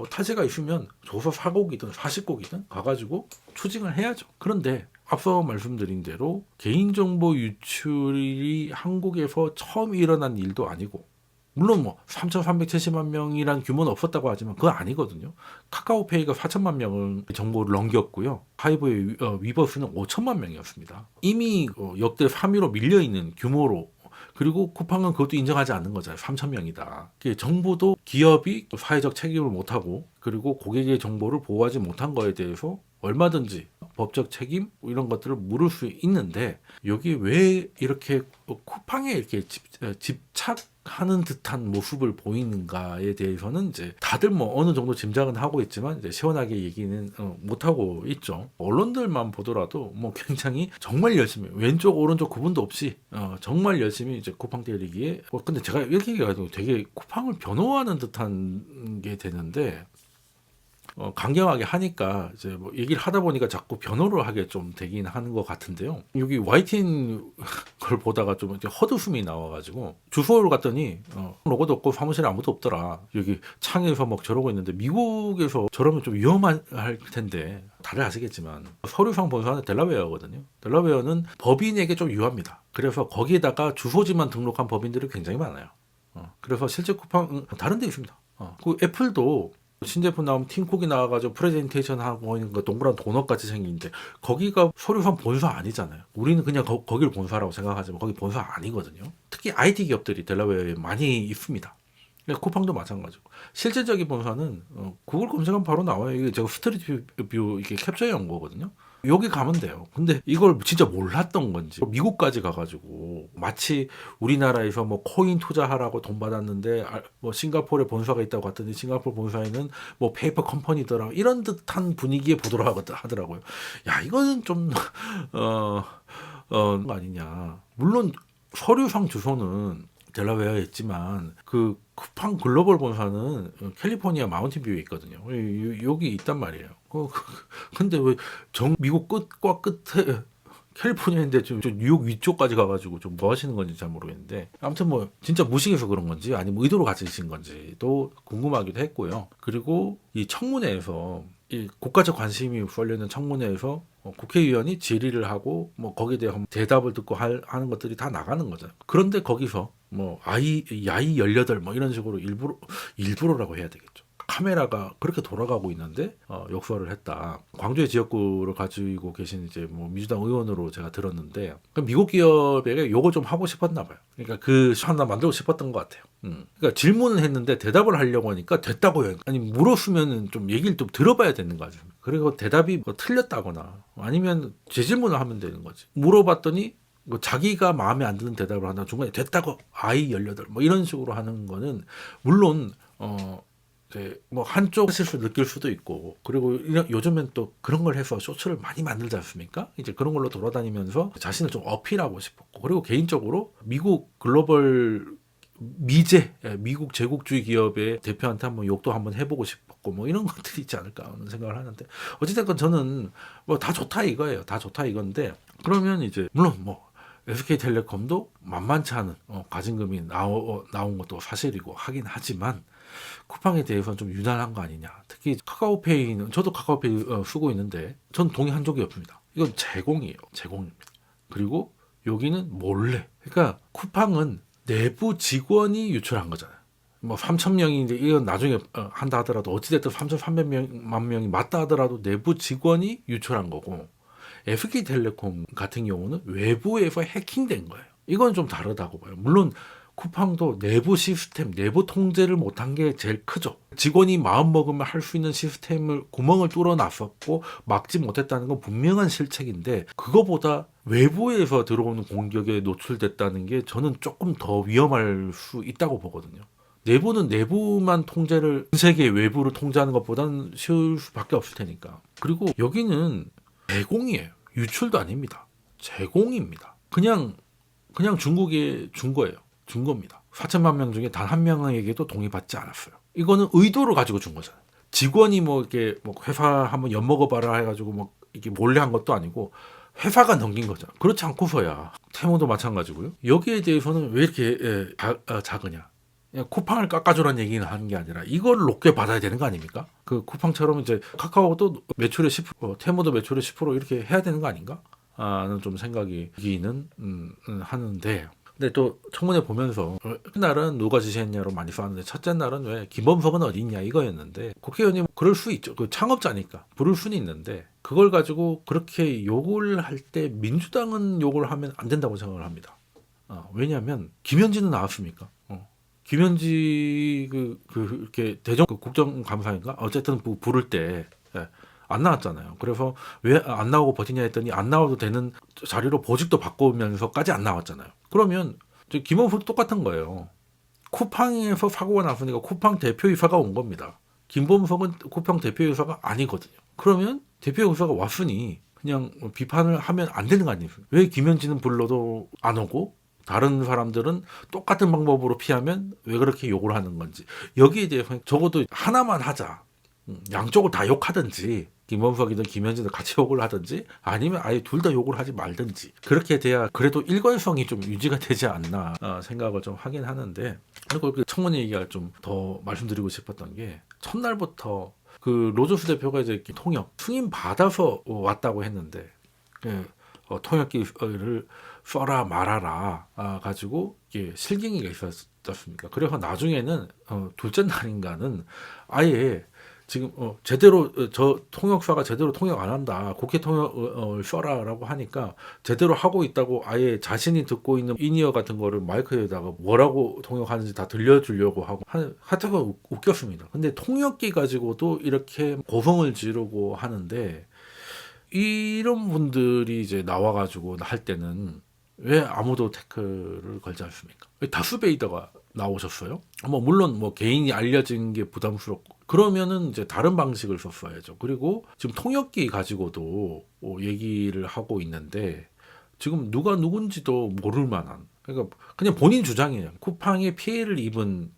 타세가 있으면 조사 사국이든 사실국이든 가가지고 추징을 해야죠. 그런데 앞서 말씀드린 대로 개인정보 유출이 한국에서 처음 일어난 일도 아니고 물론 뭐 3,370만 명이란 규모는 없었다고 하지만 그건 아니거든요. 카카오페이가 4천만 명을 정보를 넘겼고요. 하이브의 위버스는 5천만 명이었습니다. 이미 역대 3위로 밀려있는 규모로 그리고 쿠팡은 그것도 인정하지 않는 거잖아요. 3,000명이다. 정부도 기업이 사회적 책임을 못하고 그리고 고객의 정보를 보호하지 못한 거에 대해서 얼마든지 법적 책임 이런 것들을 물을 수 있는데 여기 왜 이렇게 쿠팡에 이렇게 집착하는 듯한 모습을 보이는가에 대해서는 이제 다들 뭐 어느 정도 짐작은 하고 있지만 이제 시원하게 얘기는 못 하고 있죠. 언론들만 보더라도 뭐 굉장히 정말 열심히 왼쪽 오른쪽 구분도 없이 정말 열심히 이제 쿠팡 때리기에 근데 제가 이렇게 얘기해가지고 되게 쿠팡을 변호하는 듯한 게 되는데 강경하게 하니까 이제 뭐 얘기를 하다 보니까 자꾸 변호를 하게 좀 되긴 하는 것 같은데요. 여기 YTN 걸 보다가 좀 이렇게 헛웃음이 나와가지고 주소를 갔더니 로고도 없고 사무실에 아무도 없더라. 여기 창에서 막 저러고 있는데 미국에서 저러면 좀 위험할 텐데 다들 아시겠지만 서류상 본사는 델라웨어거든요. 델라웨어는 법인에게 좀 유합니다. 그래서 거기에다가 주소지만 등록한 법인들이 굉장히 많아요. 그래서 실제 쿠팡 다른 데 있습니다. 그 애플도 신제품 나오면 팀쿡이 나와가지고 프레젠테이션 하고 있는 거 동그란 도넛 같이 생긴데 거기가 서류상 본사 아니잖아요. 우리는 그냥 거기를 본사라고 생각하지만 거기 본사 아니거든요. 특히 IT 기업들이 델라웨어에 많이 있습니다. 쿠팡도 마찬가지고 실질적인 본사는 구글 검색하면 바로 나와요. 이게 제가 스트리트 뷰 이게 캡처해 온 거거든요. 여기 가면 돼요. 근데 이걸 진짜 몰랐던 건지 미국까지 가가지고 마치 우리나라에서 뭐 코인 투자하라고 돈 받았는데 뭐 싱가포르에 본사가 있다고 갔더니 싱가포르 본사에는 뭐 페이퍼 컴퍼니더라 이런 듯한 분위기에 보도록 하더라고요. 야 이거는 좀 거 아니냐. 물론 서류상 주소는 델라웨어에 있지만 그 쿠팡 글로벌 본사는 캘리포니아 마운틴뷰에 있거든요. 여기 있단 말이에요. 근데 왜 미국 끝과 끝에 캘리포니아인데 좀 뉴욕 위쪽까지 가가지고 좀 뭐 하시는 건지 잘 모르겠는데 아무튼 뭐 진짜 무식해서 그런 건지 아니면 의도로 가지신 건지도 궁금하기도 했고요. 그리고 이 청문회에서 이 국가적 관심이 쏠려있는 청문회에서 국회의원이 질의를 하고 뭐 거기에 대한 대답을 듣고 하는 것들이 다 나가는 거잖아요. 그런데 거기서 뭐 야이 18 뭐 이런 식으로 일부러라고 해야 되겠죠. 카메라가 그렇게 돌아가고 있는데 욕설을 했다. 광주의 지역구를 가지고 계신 이제 뭐 민주당 의원으로 제가 들었는데 미국 기업에게 요거 좀 하고 싶었나 봐요. 그러니까 그 하나 만들고 싶었던 것 같아요. 그러니까 질문을 했는데 대답을 하려고 하니까 됐다고요. 아니 물었으면 좀 얘기를 좀 들어봐야 되는 거죠. 그리고 대답이 뭐 틀렸다거나 아니면 재질문을 하면 되는 거지. 물어봤더니 뭐 자기가 마음에 안 드는 대답을 한다 중간에 됐다고 아이 18 뭐 이런 식으로 하는 거는 물론 뭐 한쪽 실수 느낄 수도 있고 그리고 요즘엔 또 그런 걸 해서 쇼츠를 많이 만들지 않습니까? 이제 그런 걸로 돌아다니면서 자신을 좀 어필하고 싶었고 그리고 개인적으로 미국 글로벌 미국 제국주의 기업의 대표한테 한번 욕도 한번 해보고 싶었고 뭐 이런 것들이 있지 않을까 하는 생각을 하는데 어쨌든 저는 뭐 다 좋다 이거예요. 다 좋다 이건데 그러면 이제 물론 뭐 SK텔레콤도 만만치 않은 가진금이 나온 것도 사실이고 하긴 하지만 쿠팡에 대해서는 좀 유난한 거 아니냐. 특히 카카오페이는 저도 카카오페이 쓰고 있는데 전 동의한 적이 없습니다. 이건 제공이에요. 제공입니다. 그리고 여기는 몰래. 그러니까 쿠팡은 내부 직원이 유출한 거잖아요. 뭐 3,000명이 이건 나중에 한다 하더라도 어찌됐든 3,300만 명이 맞다 하더라도 내부 직원이 유출한 거고 SK텔레콤 같은 경우는 외부에서 해킹된 거예요. 이건 좀 다르다고 봐요. 물론 쿠팡도 내부 시스템, 내부 통제를 못한 게 제일 크죠. 직원이 마음먹으면 할 수 있는 시스템을 구멍을 뚫어놨었고 막지 못했다는 건 분명한 실책인데 그거보다 외부에서 들어오는 공격에 노출됐다는 게 저는 조금 더 위험할 수 있다고 보거든요. 내부는 내부만 통제를 전 세계 외부를 통제하는 것보다는 쉬울 수밖에 없을 테니까. 그리고 여기는 제공이에요. 유출도 아닙니다. 제공입니다. 그냥 중국에 준 거예요. 준 겁니다. 4천만 명 중에 단 한 명에게도 동의받지 않았어요. 이거는 의도를 가지고 준 거잖아요. 직원이 뭐 이렇게 뭐 회사 한번 엿먹어봐라 해가지고 뭐 이게 몰래 한 것도 아니고 회사가 넘긴 거잖아. 그렇지 않고서야 테무도 마찬가지고요. 여기에 대해서는 왜 이렇게 작으냐? 그냥 쿠팡을 깎아주라는 얘기는 하는 게 아니라 이걸 높게 받아야 되는 거 아닙니까? 그 쿠팡처럼 이제 카카오도 매출의 10%, 테무도 매출의 10% 이렇게 해야 되는 거 아닌가? 는 좀 생각이 들기는 하는데 근데 또 청문회 보면서 그날은 누가 지시했냐로 많이 싸웠는데 첫째 날은 왜 김범석은 어디 있냐 이거였는데 국회의원님 그럴 수 있죠. 그 창업자니까 부를 수는 있는데 그걸 가지고 그렇게 욕을 할 때 민주당은 욕을 하면 안 된다고 생각을 합니다. 왜냐하면 김현진은 나왔습니까? 김현지 이렇게 대전 국정감사인가 어쨌든 부를 때 안 나왔잖아요. 그래서 왜 안 나오고 버티냐 했더니 안 나와도 되는 자리로 보직도 바꾸면서까지 안 나왔잖아요. 그러면 김원수도 똑같은 거예요. 쿠팡에서 사고가 났으니까 쿠팡 대표이사가 온 겁니다. 김범석은 쿠팡 대표이사가 아니거든요. 그러면 대표이사가 왔으니 그냥 비판을 하면 안 되는 거 아니에요. 왜 김현지는 불러도 안 오고 다른 사람들은 똑같은 방법으로 피하면 왜 그렇게 욕을 하는 건지. 여기에 대해서 적어도 하나만 하자. 양쪽을 다 욕하든지 김범석이든 김현지든 같이 욕을 하든지 아니면 아예 둘 다 욕을 하지 말든지 그렇게 돼야 그래도 일관성이 좀 유지가 되지 않나 생각을 좀 하긴 하는데, 그리고 그 청문회 얘기가 좀 더 말씀드리고 싶었던 게 첫날부터 그 로저스 대표가 이제 통역 승인 받아서 왔다고 했는데 통역기를 써라 말아라 가지고 이게 실갱이가 있었습니까? 그래서 나중에는 둘째 날인가는 아예 지금 제대로 저 통역사가 제대로 통역 안 한다. 국회 통역을 써라라고 하니까 제대로 하고 있다고 아예 자신이 듣고 있는 인이어 같은 거를 마이크에다가 뭐라고 통역하는지 다 들려주려고 하고 하여튼 웃겼습니다. 근데 통역기 가지고도 이렇게 고성을 지르고 하는데 이런 분들이 이제 나와가지고 할 때는 왜 아무도 태클을 걸지 않습니까? 다스베이더가 나오셨어요. 물론 개인이 알려진 게 부담스럽고 그러면은 이제 다른 방식을 썼어야죠. 그리고 지금 통역기 가지고도 얘기를 하고 있는데 지금 누가 누군지도 모를 만한, 그러니까 그냥 본인 주장이에요. 쿠팡에 피해를 입은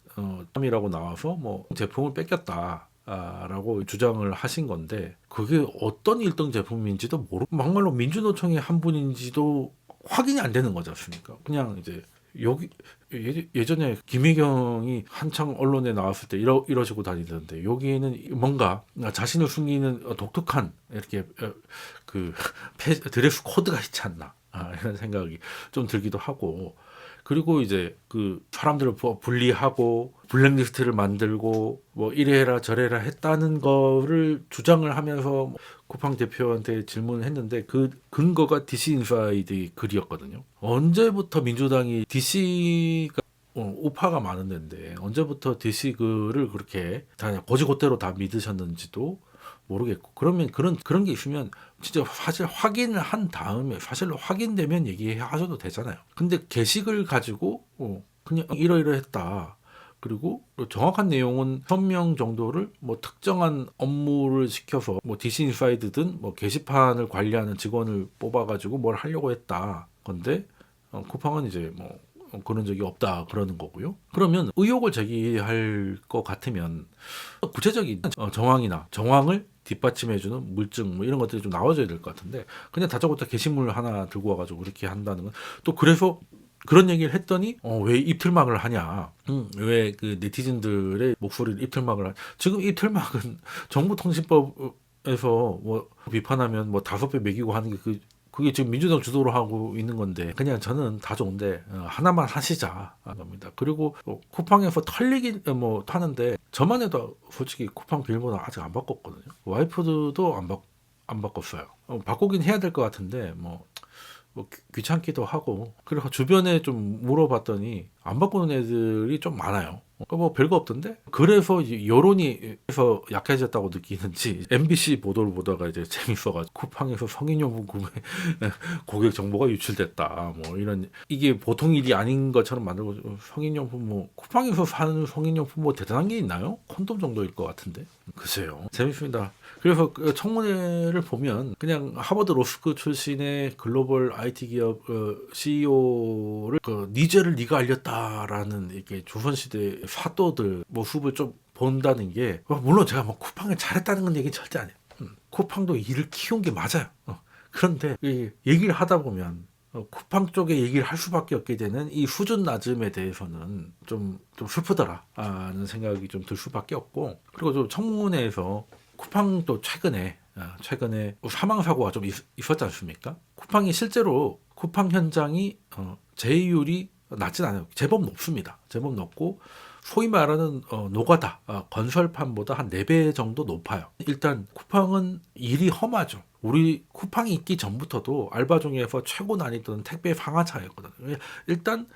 사람이라고 나와서 제품을 뺏겼다. 라고 주장을 하신 건데 그게 어떤 1등 제품인지도 모르고 막말로 민주노총의 한 분인지도 확인이 안 되는 거지 않습니까? 그냥 이제 여기 예전에 김혜경이 한창 언론에 나왔을 때 이러시고 다니던데 여기에는 뭔가 자신을 숨기는 독특한 이렇게 그 드레스 코드가 있지 않나 이런 생각이 좀 들기도 하고, 그리고 이제 그 사람들을 분리하고 블랙리스트를 만들고 이래라 저래라 했다는 거를 주장을 하면서 쿠팡 대표한테 질문을 했는데 그 근거가 DC 인사이드 글이었거든요. 언제부터 민주당이 DC가 우파가 많은 데인데 언제부터 DC 글을 그렇게 다 거지것대로 다 믿으셨는지도 모르겠고, 그러면 그런 게 있으면 진짜 사실 확인을 한 다음에 사실로 확인되면 얘기하셔도 되잖아요. 근데 게시글 가지고 그냥 이러이러했다. 그리고 정확한 내용은 1000명 정도를 특정한 업무를 시켜서 디스인사이드든 게시판을 관리하는 직원을 뽑아가지고 뭘 하려고 했다. 건데 쿠팡은 이제 그런 적이 없다 그러는 거고요. 그러면 의혹을 제기할 것 같으면 구체적인 정황을 뒷받침해주는 물증 이런 것들이 좀 나와줘야 될 것 같은데 그냥 다짜고짜 게시물 하나 들고 와가지고 그렇게 한다는 건 또 그래서 그런 얘기를 했더니 왜 입틀막을 하냐, 왜 그 네티즌들의 목소리를 입틀막을 하냐. 지금 입틀막은 정보통신법에서 비판하면 5배 매기고 하는 게 그게 지금 민주당 주도로 하고 있는 건데 그냥 저는 다 좋은데 하나만 하시자 겁니다. 그리고 쿠팡에서 털리긴 타는데 저만 해도 솔직히 쿠팡 비밀번호 아직 안 바꿨거든요. 와이프도 안 바꿨어요. 바꾸긴 해야 될 것 같은데 귀찮기도 하고, 그래서 주변에 좀 물어봤더니 안 바꾸는 애들이 좀 많아요. 별거 없던데? 그래서 여론이 해서 약해졌다고 느끼는지 MBC 보도를 보다가 이제 재밌어가지고 쿠팡에서 성인용품 구매 고객 정보가 유출됐다. 이런 이게 보통 일이 아닌 것처럼 만들고 성인용품 쿠팡에서 사는 성인용품 대단한 게 있나요? 콘돔 정도일 것 같은데. 글쎄요. 재밌습니다. 그래서 청문회를 보면 그냥 하버드 로스쿨 출신의 글로벌 IT 기업 CEO를 네 죄를 네가 알렸다라는 이렇게 조선시대 사도들 모습을 좀 본다는 게 물론 제가 쿠팡을 잘했다는 건 얘기 절대 아니에요. 쿠팡도 일을 키운 게 맞아요. 그런데 얘기를 하다 보면 쿠팡 쪽에 얘기를 할 수밖에 없게 되는 이 수준 낮음에 대해서는 좀 슬프더라라는 생각이 좀 들 수밖에 없고, 그리고 좀 청문회에서 쿠팡도 최근에 사망 사고가 좀 있었지 않습니까? 쿠팡이 실제로 쿠팡 현장이 제의율이 낮진 않아요. 제법 높습니다. 제법 높고 소위 말하는 노가다 건설판보다 한 4배 정도 높아요. 일단 쿠팡은 일이 험하죠. 우리 쿠팡이 있기 전부터도 알바 중에서 최고 난이도는 택배 상하차였거든요. 일단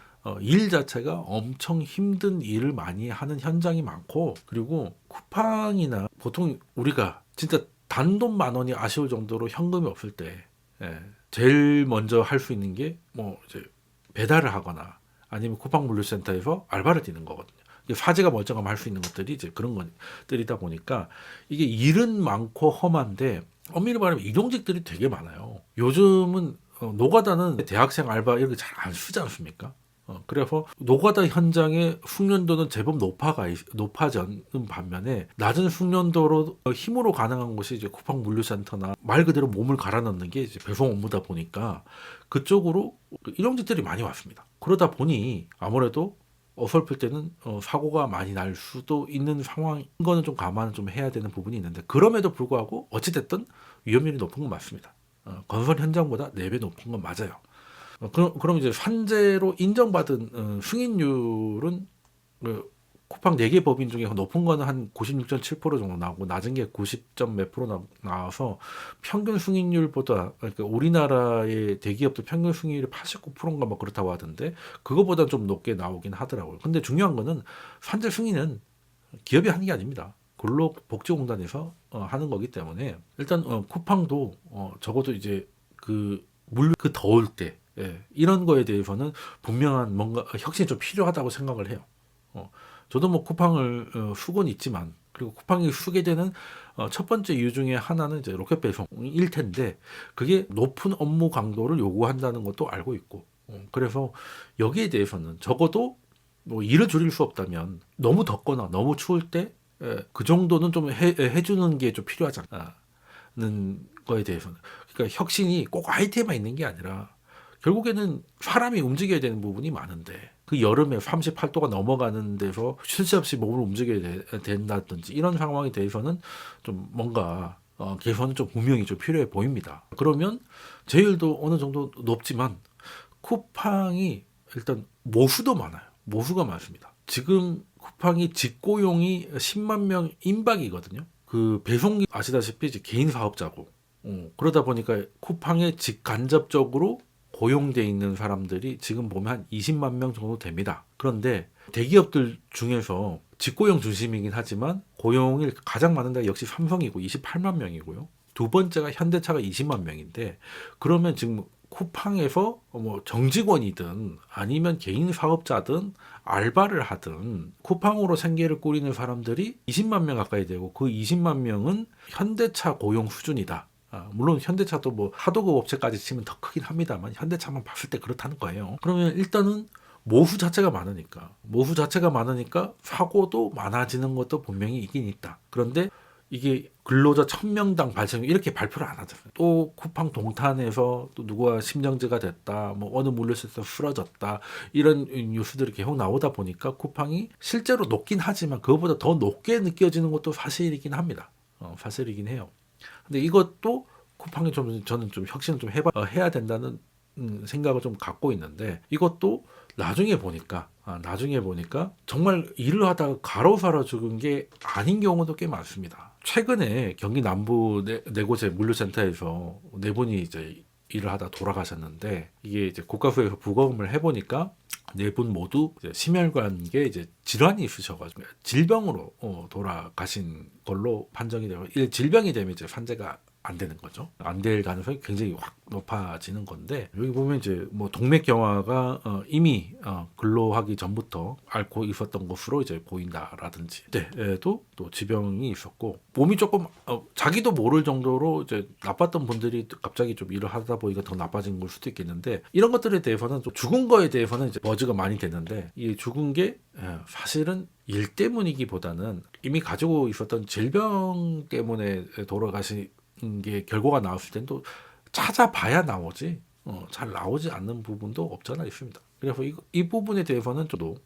일 자체가 엄청 힘든 일을 많이 하는 현장이 많고, 그리고 쿠팡이나 보통 우리가 진짜 단돈 10,000원이 아쉬울 정도로 현금이 없을 때 제일 먼저 할 수 있는 게 뭐 이제 배달을 하거나 아니면 쿠팡 물류센터에서 알바를 뛰는 거거든요. 이게 사지가 멀쩡하면 할 수 있는 것들이 이제 그런 것들이다 보니까 이게 일은 많고 험한데 엄밀히 말하면 일용직들이 되게 많아요. 요즘은 노가다는 대학생 알바 이렇게 잘 안 쓰지 않습니까? 그래서 노가다 현장의 숙련도는 제법 높아지는 반면에 낮은 숙련도로 힘으로 가능한 것이 이제 쿠팡 물류센터나 말 그대로 몸을 갈아 넣는 게 이제 배송 업무다 보니까 그쪽으로 일용직들이 많이 왔습니다. 그러다 보니 아무래도 어설플 때는 사고가 많이 날 수도 있는 상황인 거는 좀 감안을 좀 해야 되는 부분이 있는데, 그럼에도 불구하고 어찌됐든 위험률이 높은 건 맞습니다. 건설 현장보다 4배 높은 건 맞아요. 그럼 이제 산재로 인정받은 승인율은 쿠팡 4개 법인 중에 높은 거는 한 96.7% 정도 나오고 낮은 게 90점 몇 프로 나와서 평균 승인율보다, 그러니까 우리나라의 대기업들 평균 승인율이 89%인가 뭐 그렇다고 하던데 그거보다 좀 높게 나오긴 하더라고요. 근데 중요한 거는 산재 승인은 기업이 하는 게 아닙니다. 근로복지공단에서 하는 거기 때문에 일단 쿠팡도 적어도 이제 그 더울 때 이런 거에 대해서는 분명한 뭔가 혁신이 좀 필요하다고 생각을 해요. 저도 뭐 쿠팡을 쓰고는 있지만, 그리고 쿠팡이 쓰게 되는 첫 번째 이유 중에 하나는 이제 로켓 배송일 텐데 그게 높은 업무 강도를 요구한다는 것도 알고 있고, 그래서 여기에 대해서는 적어도 뭐 일을 줄일 수 없다면 너무 덥거나 너무 추울 때 그 정도는 좀 해주는 게 좀 필요하지 않는 거에 대해서는, 그러니까 혁신이 꼭 IT에만 있는 게 아니라 결국에는 사람이 움직여야 되는 부분이 많은데 그 여름에 38도가 넘어가는 데서 쉴 새 없이 몸을 움직여야 된다든지 이런 상황에 대해서는 좀 뭔가 개선은 좀 분명히 좀 필요해 보입니다. 그러면 제일도 어느 정도 높지만 쿠팡이 일단 모수도 많아요. 모수가 많습니다. 지금 쿠팡이 직고용이 10만 명 임박이거든요. 그 배송이 아시다시피 이제 개인 사업자고, 그러다 보니까 쿠팡에 직간접적으로 고용돼 있는 사람들이 지금 보면 한 20만 명 정도 됩니다. 그런데 대기업들 중에서 직고용 중심이긴 하지만 고용이 가장 많은 데가 역시 삼성이고 28만 명이고요. 두 번째가 현대차가 20만 명인데, 그러면 지금 쿠팡에서 뭐 정직원이든 아니면 개인 사업자든 알바를 하든 쿠팡으로 생계를 꾸리는 사람들이 20만 명 가까이 되고, 그 20만 명은 현대차 고용 수준이다. 물론 현대차도 뭐 하도급 업체까지 치면 더 크긴 합니다만 현대차만 봤을 때 그렇다는 거예요. 그러면 일단은 모수 자체가 많으니까 사고도 많아지는 것도 분명히 있긴 있다. 그런데 이게 근로자 1000명당 발생 이렇게 발표를 안 하잖아요. 또 쿠팡 동탄에서 또 누가 심정지가 됐다, 뭐 어느 물류센터 쓰러졌다, 이런 뉴스들이 계속 나오다 보니까 쿠팡이 실제로 높긴 하지만 그것보다 더 높게 느껴지는 것도 사실이긴 합니다. 사실이긴 해요. 근데 이것도 쿠팡이 저는 좀 혁신을 좀 해야 된다는 생각을 좀 갖고 있는데, 이것도 나중에 보니까 정말 일을 하다가 가로사로 죽은 게 아닌 경우도 꽤 많습니다. 최근에 경기 남부 네 곳의 물류센터에서 4분이 이제 일을 하다 돌아가셨는데, 이게 이제 국가수에서 부검을 해보니까 4분 모두 심혈관계 이제 질환이 있으셔가지고 질병으로 돌아가신 걸로 판정이 되고, 질병이 되면 이제 산재가 안 되는 거죠. 안 될 가능성이 굉장히 확 높아지는 건데, 여기 보면 이제 뭐 동맥경화가 이미 근로하기 전부터 앓고 있었던 것으로 이제 보인다라든지, 그때에도 또 지병이 있었고 몸이 조금 자기도 모를 정도로 이제 나빴던 분들이 갑자기 좀 일을 하다 보니까 더 나빠진 걸 수도 있겠는데, 이런 것들에 대해서는 좀 죽은 거에 대해서는 이제 버즈가 많이 됐는데, 이 죽은 게 사실은 일 때문이기보다는 이미 가지고 있었던 질병 때문에 돌아가신 게 결과가 나왔을 땐 또 찾아봐야 나오지 잘 나오지 않는 부분도 없잖아 있습니다. 그래서 이 부분에 대해서는 저도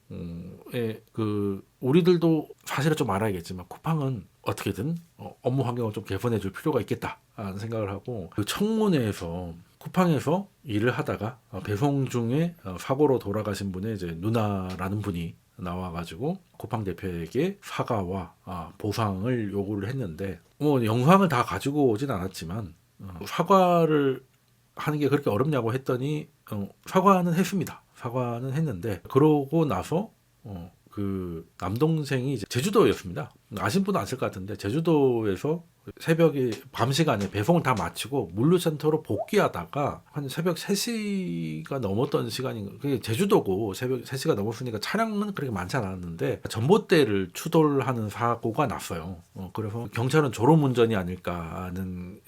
우리들도 사실은 좀 알아야겠지만 쿠팡은 어떻게든 업무 환경을 좀 개선해 줄 필요가 있겠다라는 생각을 하고, 그 청문회에서 쿠팡에서 일을 하다가 배송 중에 사고로 돌아가신 분의 이제 누나라는 분이 나와가지고 쿠팡 대표에게 사과와 보상을 요구를 했는데, 뭐 영상을 다 가지고 오진 않았지만 사과를 하는 게 그렇게 어렵냐고 했더니 사과는 했습니다. 사과는 했는데 그러고 나서 그 남동생이 이제 제주도였습니다. 아신 분은 아실 것 같은데 제주도에서 새벽에 밤 시간에 배송을 다 마치고 물류센터로 복귀하다가 한 새벽 3시가 넘었던 시간인 그게 제주도고 새벽 3시가 넘었으니까 차량은 그렇게 많지 않았는데 전봇대를 추돌하는 사고가 났어요. 그래서 경찰은 졸음운전이 아닐까 하는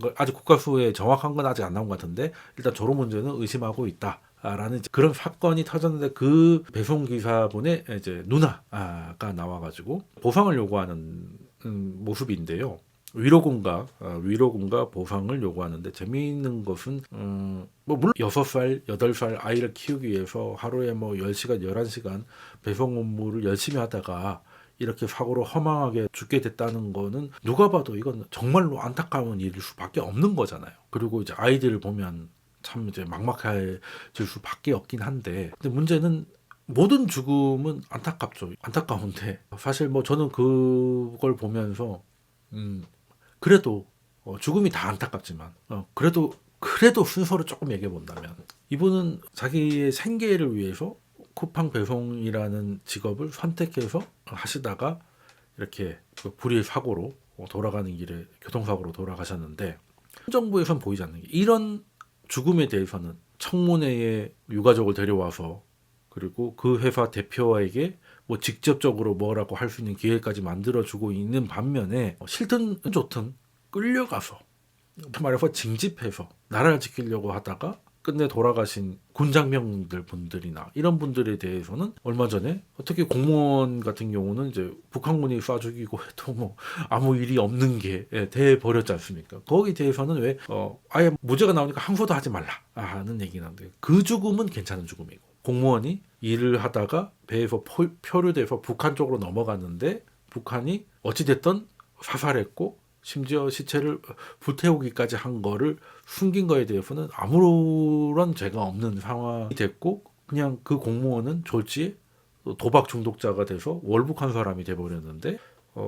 걸 아직 국가수에 정확한 건 아직 안 나온 것 같은데 일단 졸음운전은 의심하고 있다. 라는 그런 사건이 터졌는데 그 배송기사분의 이제 누나가 나와가지고 보상을 요구하는 모습인데요. 위로금과 보상을 요구하는데 재미있는 것은 뭐 물론 6살, 8살 아이를 키우기 위해서 하루에 뭐 10시간, 11시간 배송 업무를 열심히 하다가 이렇게 사고로 허망하게 죽게 됐다는 거는 누가 봐도 이건 정말로 안타까운 일일 수밖에 없는 거잖아요. 그리고 이제 아이들을 보면 참 이제 막막해질 수밖에 없긴 한데 근데 문제는 모든 죽음은 안타깝죠. 안타까운데 사실 뭐 저는 그걸 보면서 그래도 죽음이 다 안타깝지만 그래도 순서를 조금 얘기해 본다면 이분은 자기의 생계를 위해서 쿠팡 배송이라는 직업을 선택해서 하시다가 이렇게 그 불의 사고로 돌아가는 길에 교통사고로 돌아가셨는데 정부에선 보이지 않는 게 이런 죽음에 대해서는 청문회에 유가족을 데려와서 그리고 그 회사 대표에게 뭐 직접적으로 뭐라고 할 수 있는 기회까지 만들어주고 있는 반면에 싫든 좋든 끌려가서 말해서 징집해서 나라를 지키려고 하다가 끝내 돌아가신 군장병들 분들이나 이런 분들에 대해서는 얼마 전에 특히 공무원 같은 경우는 이제 북한군이 쏴 죽이고 해도 뭐 아무 일이 없는 게 돼 버렸지 않습니까? 거기에 대해서는 왜 아예 무죄가 나오니까 항소도 하지 말라 하는 얘기는 한데 그 죽음은 괜찮은 죽음이고 공무원이 일을 하다가 배에서 표류돼서 북한 쪽으로 넘어갔는데 북한이 어찌됐든 사살했고 심지어 시체를 불태우기까지 한 거를 숨긴 거에 대해서는 아무런 죄가 없는 상황이 됐고 그냥 그 공무원은 졸지에 도박 중독자가 돼서 월북한 사람이 돼버렸는데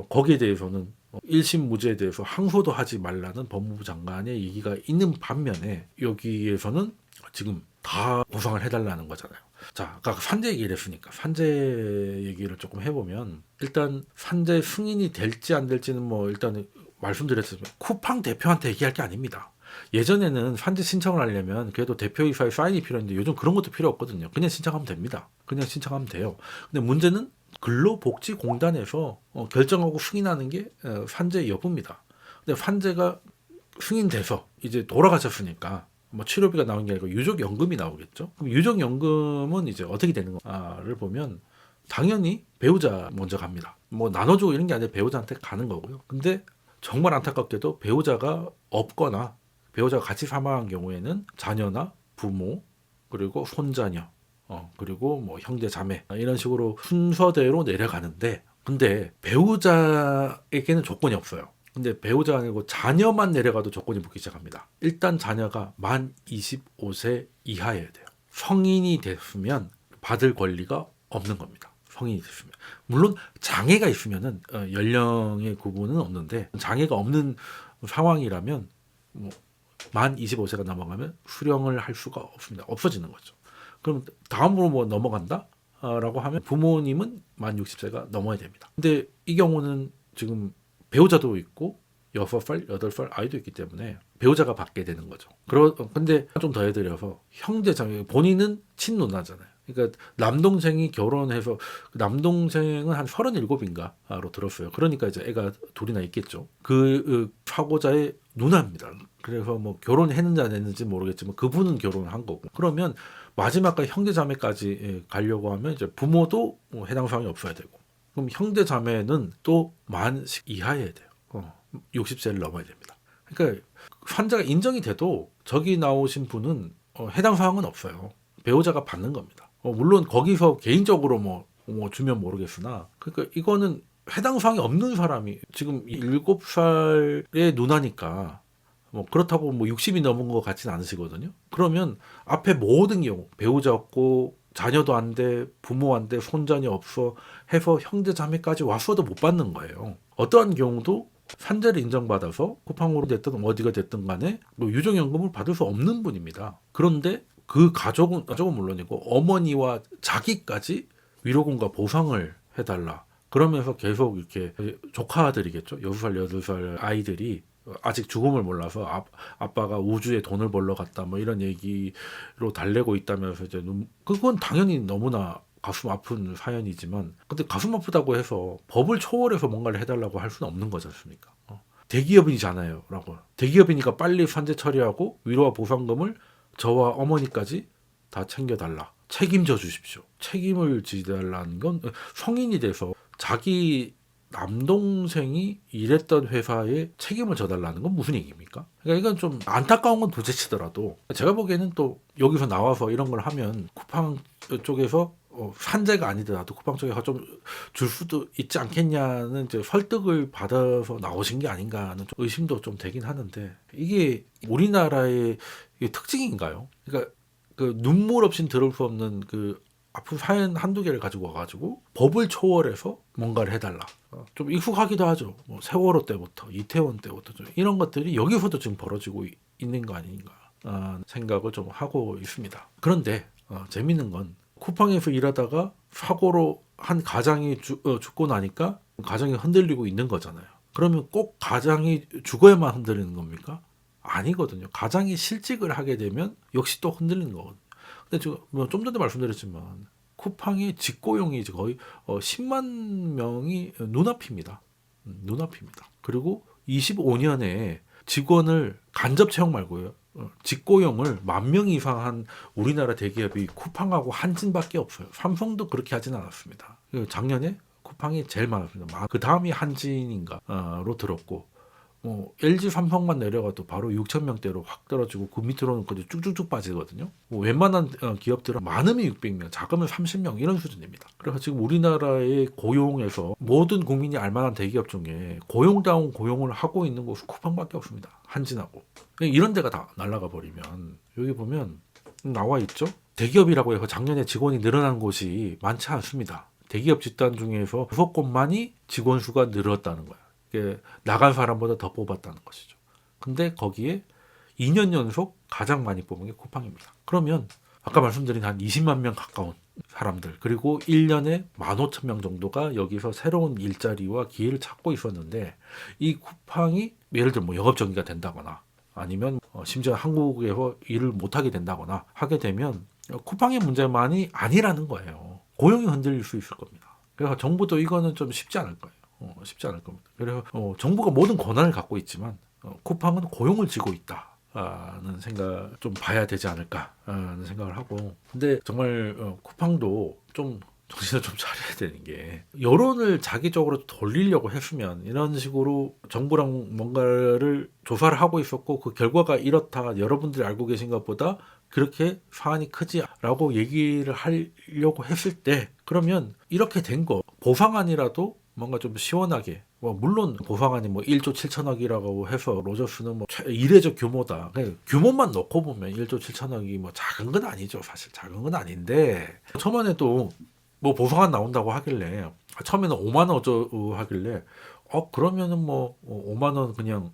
거기에 대해서는 1심 무죄에 대해서 항소도 하지 말라는 법무부 장관의 얘기가 있는 반면에 여기에서는 지금 다 보상을 해달라는 거잖아요. 자, 아까 산재 얘기를 했으니까 산재 얘기를 조금 해보면 일단 산재 승인이 될지 안 될지는 뭐 일단 말씀드렸지만 쿠팡 대표한테 얘기할 게 아닙니다. 예전에는 산재 신청을 하려면 그래도 대표이사의 사인이 필요했는데 요즘 그런 것도 필요 없거든요. 그냥 신청하면 됩니다. 그냥 신청하면 돼요. 근데 문제는 근로복지공단에서 결정하고 승인하는 게 산재 여부입니다. 근데 산재가 승인돼서 이제 돌아가셨으니까 뭐 치료비가 나오는 게 아니고 유족연금이 나오겠죠. 그럼 유족연금은 이제 어떻게 되는 가를 보면 당연히 배우자 먼저 갑니다. 뭐 나눠주고 이런 게 아니라 배우자한테 가는 거고요. 근데 정말 안타깝게도 배우자가 없거나 배우자가 같이 사망한 경우에는 자녀나 부모 그리고 손자녀 그리고 뭐 형제 자매 이런 식으로 순서대로 내려가는데 근데 배우자에게는 조건이 없어요. 근데 배우자가 아니고 자녀만 내려가도 조건이 붙기 시작합니다. 일단 자녀가 만 25세 이하여야 돼요. 성인이 됐으면 받을 권리가 없는 겁니다. 성인이 됐으면. 물론 장애가 있으면은 연령의 구분은 없는데 장애가 없는 상황이라면 뭐 만 25세가 넘어가면 수령을 할 수가 없습니다. 없어지는 거죠. 그럼 다음으로 뭐 넘어간다? 라고 하면 부모님은 만 60세가 넘어야 됩니다. 근데 이 경우는 지금 배우자도 있고 6살, 8살 아이도 있기 때문에 배우자가 받게 되는 거죠. 근데 좀 더 해드려서 형제자매, 본인은 친누나잖아요. 그러니까 남동생이 결혼해서 남동생은 한 37인가로 들었어요. 그러니까 이제 애가 둘이나 있겠죠. 그 사고자의 누나입니다. 그래서 뭐 결혼했는지 안 했는지 모르겠지만 그분은 결혼을 한 거고. 그러면 마지막까지 형제자매까지 가려고 하면 이제 부모도 해당 사항이 없어야 되고. 그럼 형제자매는 또 만 이하여야 돼요. 60세를 넘어야 됩니다. 그러니까 환자가 인정이 돼도 저기 나오신 분은 해당 사항은 없어요. 배우자가 받는 겁니다. 물론 거기서 개인적으로 뭐 주면 모르겠으나 그러니까 이거는 해당 사항이 없는 사람이 지금 7살의 누나니까 뭐 그렇다고 뭐 60이 넘은 것 같지는 않으시거든요. 그러면 앞에 모든 경우 배우자 없고 자녀도 안 돼, 부모 안 돼, 손자녀 없어 해서 형제 자매까지 왔어도 못 받는 거예요. 어떠한 경우도 산재를 인정받아서 쿠팡으로 됐든 어디가 됐든 간에 뭐 유족연금을 받을 수 없는 분입니다. 그런데 그 가족은 물론이고 어머니와 자기까지 위로금과 보상을 해달라. 그러면서 계속 이렇게 조카들이겠죠. 6살, 8살 아이들이 아직 죽음을 몰라서 아빠가 우주에 돈을 벌러 갔다 뭐 이런 얘기로 달래고 있다면서 이제 그건 당연히 너무나 가슴 아픈 사연이지만 근데 가슴 아프다고 해서 법을 초월해서 뭔가를 해달라고 할 수는 없는 거지 않습니까? 대기업이잖아요 라고. 대기업이니까 빨리 산재 처리하고 위로와 보상금을 저와 어머니까지 다 챙겨달라. 책임져 주십시오. 책임을 지달라는 건 성인이 돼서 자기 남동생이 일했던 회사에 책임을 져달라는 건 무슨 얘기입니까? 그러니까 이건 좀 안타까운 건 둘째치더라도 제가 보기에는 또 여기서 나와서 이런 걸 하면 쿠팡 쪽에서 산재가 아니더라도 쿠팡 쪽에서 좀 줄 수도 있지 않겠냐는 이제 설득을 받아서 나오신 게 아닌가 하는 좀 의심도 좀 되긴 하는데 이게 우리나라의 특징인가요? 그러니까 그 눈물 없인 들을 수 없는 그 아픈 사연 한두 개를 가지고 와가지고 법을 초월해서 뭔가를 해달라. 좀 익숙하기도 하죠. 뭐 세월호 때부터 이태원 때부터 좀 이런 것들이 여기서도 지금 벌어지고 있는 거 아닌가 생각을 좀 하고 있습니다. 그런데 재밌는 건 쿠팡에서 일하다가 사고로 한 가장이 죽고 나니까 가정이 흔들리고 있는 거잖아요. 그러면 꼭 가장이 죽어야만 흔들리는 겁니까? 아니거든요. 가장이 실직을 하게 되면 역시 또 흔들리는 거거든요. 근데 좀 전에 말씀드렸지만 쿠팡이 직고용이 거의 10만 명이 눈앞입니다. 눈앞입니다. 그리고 25년에 직원을 간접 채용 말고요. 직고용을 10,000명 이상 한 우리나라 대기업이 쿠팡하고 한진밖에 없어요. 삼성도 그렇게 하진 않았습니다. 작년에 쿠팡이 제일 많았습니다. 그 다음이 한진인가로 들었고 LG 삼성만 내려가도 바로 6,000명대로 확 떨어지고 그 밑으로는 쭉쭉쭉 빠지거든요. 웬만한 기업들은 많으면 600명, 작으면 30명 이런 수준입니다. 그래서 지금 우리나라의 고용에서 모든 국민이 알만한 대기업 중에 고용다운 고용을 하고 있는 곳은 쿠팡밖에 없습니다. 한진하고. 이런 데가 다 날아가 버리면 여기 보면 나와 있죠. 대기업이라고 해서 작년에 직원이 늘어난 곳이 많지 않습니다. 대기업 집단 중에서 6곳만이 직원 수가 늘었다는 거예요. 나간 사람보다 더 뽑았다는 것이죠. 근데 거기에 2년 연속 가장 많이 뽑은 게 쿠팡입니다. 그러면 아까 말씀드린 한 20만 명 가까운 사람들 그리고 1년에 15,000명 정도가 여기서 새로운 일자리와 기회를 찾고 있었는데 이 쿠팡이 예를 들어 영업정지가 된다거나 아니면 심지어 한국에서 일을 못하게 된다거나 하게 되면 쿠팡의 문제만이 아니라는 거예요. 고용이 흔들릴 수 있을 겁니다. 그래서 정부도 이거는 좀 쉽지 않을 거예요. 쉽지 않을 겁니다. 그래서 정부가 모든 권한을 갖고 있지만 쿠팡은 고용을 쥐고 있다는 생각 좀 봐야 되지 않을까 하는 생각을 하고 근데 정말 쿠팡도 좀 정신을 좀 차려야 되는 게 여론을 자기 쪽으로 돌리려고 했으면 이런 식으로 정부랑 뭔가를 조사를 하고 있었고 그 결과가 이렇다 여러분들이 알고 계신 것보다 그렇게 사안이 크지라고 얘기를 하려고 했을 때 그러면 이렇게 된 거 보상안이라도 뭔가 좀 시원하게 물론 보상안이 1조 7천억이라고 해서 로저스는 이례적 규모다. 규모만 놓고 보면 1조 7천억이 작은 건 아니죠. 사실 작은 건 아닌데 처음에도 보상안 나온다고 하길래 처음에는 5만 원 어쩌고 하길래 그러면은 5만 원 그냥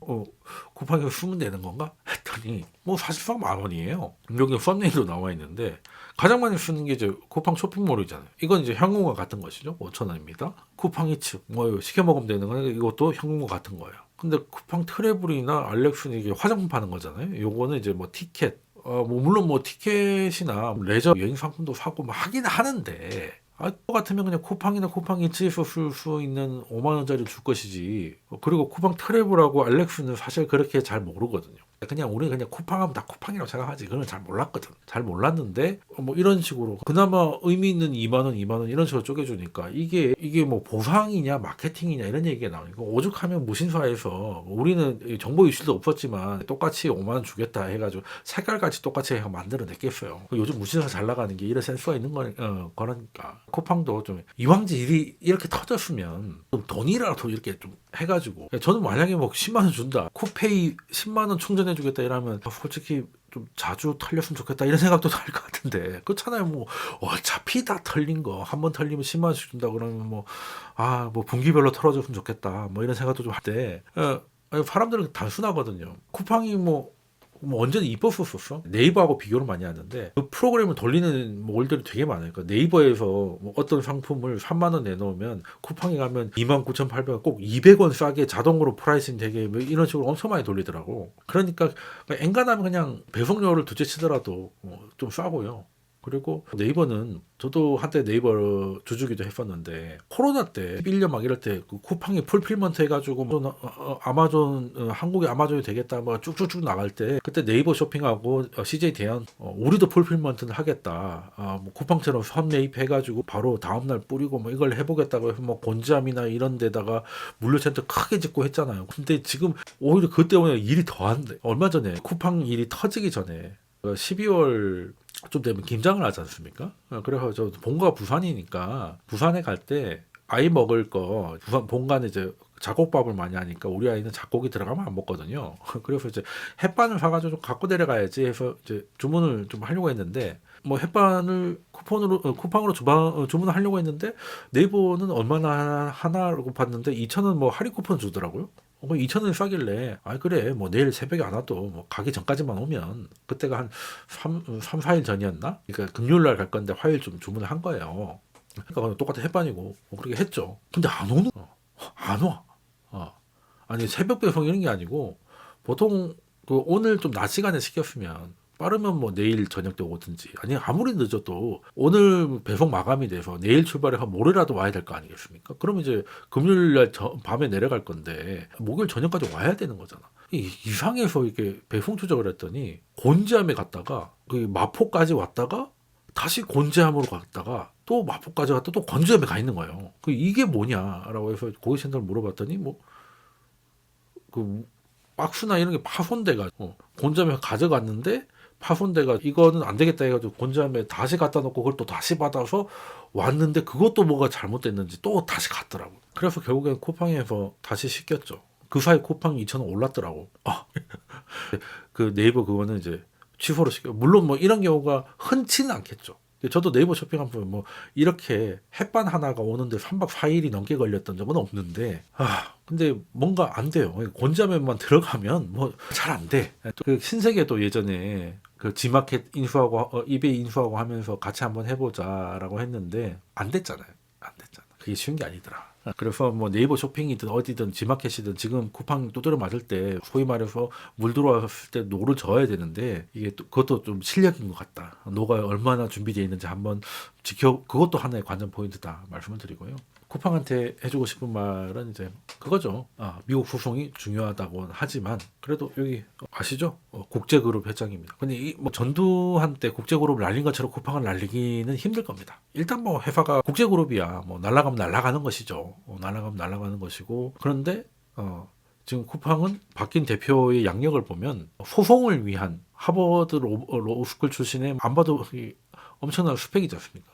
쿠팡에서 쓰면 되는 건가 했더니 사실상 10,000원이에요. 여기 썸네일도 나와 있는데 가장 많이 쓰는 게 이제 쿠팡 쇼핑몰이잖아요. 이건 이제 현금과 같은 것이죠. 5,000원입니다. 쿠팡 이츠 시켜 먹으면 되는 거는 이것도 현금과 같은 거예요. 근데 쿠팡 트래블이나 알렉스는 이게 화장품 파는 거잖아요. 요거는 이제 티켓 물론 티켓이나 레저 여행 상품도 사고 하긴 하는데 또 같으면 그냥 쿠팡이나 쿠팡 이츠에서 쓸 수 있는 5만 원짜리 줄 것이지. 그리고 쿠팡 트래블하고 알렉스는 사실 그렇게 잘 모르거든요. 우리는 그냥 쿠팡하면 다 쿠팡이라고 생각하지. 그건 잘 몰랐거든. 잘 몰랐는데 이런 식으로 그나마 의미 있는 2만 원 이런 식으로 쪼개주니까 이게 보상이냐 마케팅이냐 이런 얘기가 나오니까 오죽하면 무신사에서 우리는 정보 이슈도 없었지만 똑같이 5만 원 주겠다 해가지고 색깔같이 똑같이 해서 만들어냈겠어요. 요즘 무신사 잘 나가는 게 이런 센스가 있는 거니까 쿠팡도 좀 이왕지 일이 이렇게 터졌으면 좀 돈이라도 이렇게 좀 해가지고 저는 만약에 10만 원 준다 쿠페이 10만 원 충전해주겠다 이러면 솔직히 좀 자주 털렸으면 좋겠다 이런 생각도 날 것 같은데 그렇잖아요. 어차피 다 털린 거 한 번 털리면 10만 원씩 준다 그러면 분기별로 털어줬으면 좋겠다 이런 생각도 좀 할 때 사람들은 단순하거든요. 쿠팡이 뭐 완전히 이뻤었어. 네이버하고 비교를 많이 하는데 그 프로그램을 돌리는 몰들이 되게 많아요. 그러니까 네이버에서 뭐 어떤 상품을 3만 원 내놓으면 쿠팡에 가면 29,800원 꼭 200원 싸게 자동으로 프라이싱 되게 뭐 이런 식으로 엄청 많이 돌리더라고. 그러니까 엔간하면 그냥 배송료를 둘째 치더라도 좀 싸고요. 그리고 네이버는 저도 한때 네이버 주주기도 했었는데 코로나 때 1년 막 이럴 때 그 쿠팡이 풀필먼트 해가지고 아마존 한국에 아마존이 되겠다 뭐 쭉쭉쭉 나갈 때 그때 네이버 쇼핑하고 CJ 대한 우리도 풀필먼트는 하겠다 뭐 쿠팡처럼 선매입 해가지고 바로 다음날 뿌리고 뭐 이걸 해보겠다고 해서 뭐 곤지암이나 이런 데다가 물류센터 크게 짓고 했잖아요. 근데 지금 오히려 그것 때문에 일이 더한데 얼마 전에 쿠팡 일이 터지기 전에 12월 좀 되면 김장을 하지 않습니까? 그래서 저 본가가 부산이니까 부산에 갈 때 아이 먹을 거 부산 본가는 이제 잡곡밥을 많이 하니까 우리 아이는 잡곡이 들어가면 안 먹거든요. 그래서 이제 햇반을 사가지고 좀 갖고 내려가야지 해서 이제 주문을 좀 하려고 했는데 뭐 햇반을 쿠팡으로 주문을 하려고 했는데 네이버는 얼마나 하나라고 봤는데 2,000원 뭐 할인 쿠폰 주더라고요. 2,000원 싸길래 아 그래 뭐 내일 새벽에 안 와도 뭐 가기 전까지만 오면 그때가 한 4일 전이었나? 그러니까 금요일 날 갈 건데 화요일 좀 주문을 한 거예요. 그러니까 똑같은 햇반이고 뭐 그렇게 했죠. 근데 안 오는 안 와. 아니 새벽 배송 이런 게 아니고 보통 그 오늘 좀 낮 시간에 시켰으면 빠르면 뭐 내일 저녁 때 오든지 아니 아무리 늦어도 오늘 배송 마감이 돼서 내일 출발해서 모레라도 와야 될 거 아니겠습니까? 그러면 이제 금요일 날 밤에 내려갈 건데 목요일 저녁까지 와야 되는 거잖아. 이상해서 이렇게 배송 추적을 했더니 곤지암에 갔다가 그 마포까지 왔다가 다시 곤지암으로 갔다가 또 마포까지 갔다 또 곤지암에 가 있는 거예요. 그 이게 뭐냐라고 해서 고객센터를 물어봤더니 뭐 그 박스나 이런 게 파손돼가 곤지암에 가져갔는데 파손돼가 이거는 안 되겠다 해가지고 곤지암에 다시 갖다 놓고 그걸 또 다시 받아서 왔는데 그것도 뭐가 잘못됐는지 또 다시 갔더라고. 그래서 결국엔 쿠팡에서 다시 시켰죠. 그 사이 쿠팡 2,000원 올랐더라고. 그 네이버 그거는 이제 취소로 시켜. 물론 뭐 이런 경우가 흔치는 않겠죠. 저도 네이버 쇼핑한 번 뭐 이렇게 햇반 하나가 오는데 3박 4일이 넘게 걸렸던 적은 없는데 근데 뭔가 안 돼요. 곤지암에만 들어가면 뭐 잘 안 돼. 그 신세계도 예전에 그 지마켓 인수하고 이베이 인수하고 하면서 같이 한번 해보자라고 했는데 안 됐잖아요. 안 됐잖아. 그게 쉬운 게 아니더라. 그래서 뭐 네이버 쇼핑이든 어디든 지마켓이든 지금 쿠팡 두드려 맞을 때 소위 말해서 물 들어왔을 때 노를 저어야 되는데 이게 또 그것도 좀 실력인 것 같다. 노가 얼마나 준비되어 있는지 한번 그것도 하나의 관전 포인트다 말씀을 드리고요. 쿠팡한테 해주고 싶은 말은 이제 그거죠. 미국 소송이 중요하다고 하지만 그래도 여기 아시죠? 국제그룹 회장입니다. 근데 뭐 전두환 때 국제그룹을 날린 것처럼 쿠팡을 날리기는 힘들 겁니다. 일단 뭐 회사가 국제그룹이야. 뭐 날아가면 날아가는 것이죠. 날아가면 날아가는 것이고 그런데 지금 쿠팡은 바뀐 대표의 양력을 보면 소송을 위한 하버드 로스쿨 출신의 안 봐도 엄청난 스펙이지 않습니까?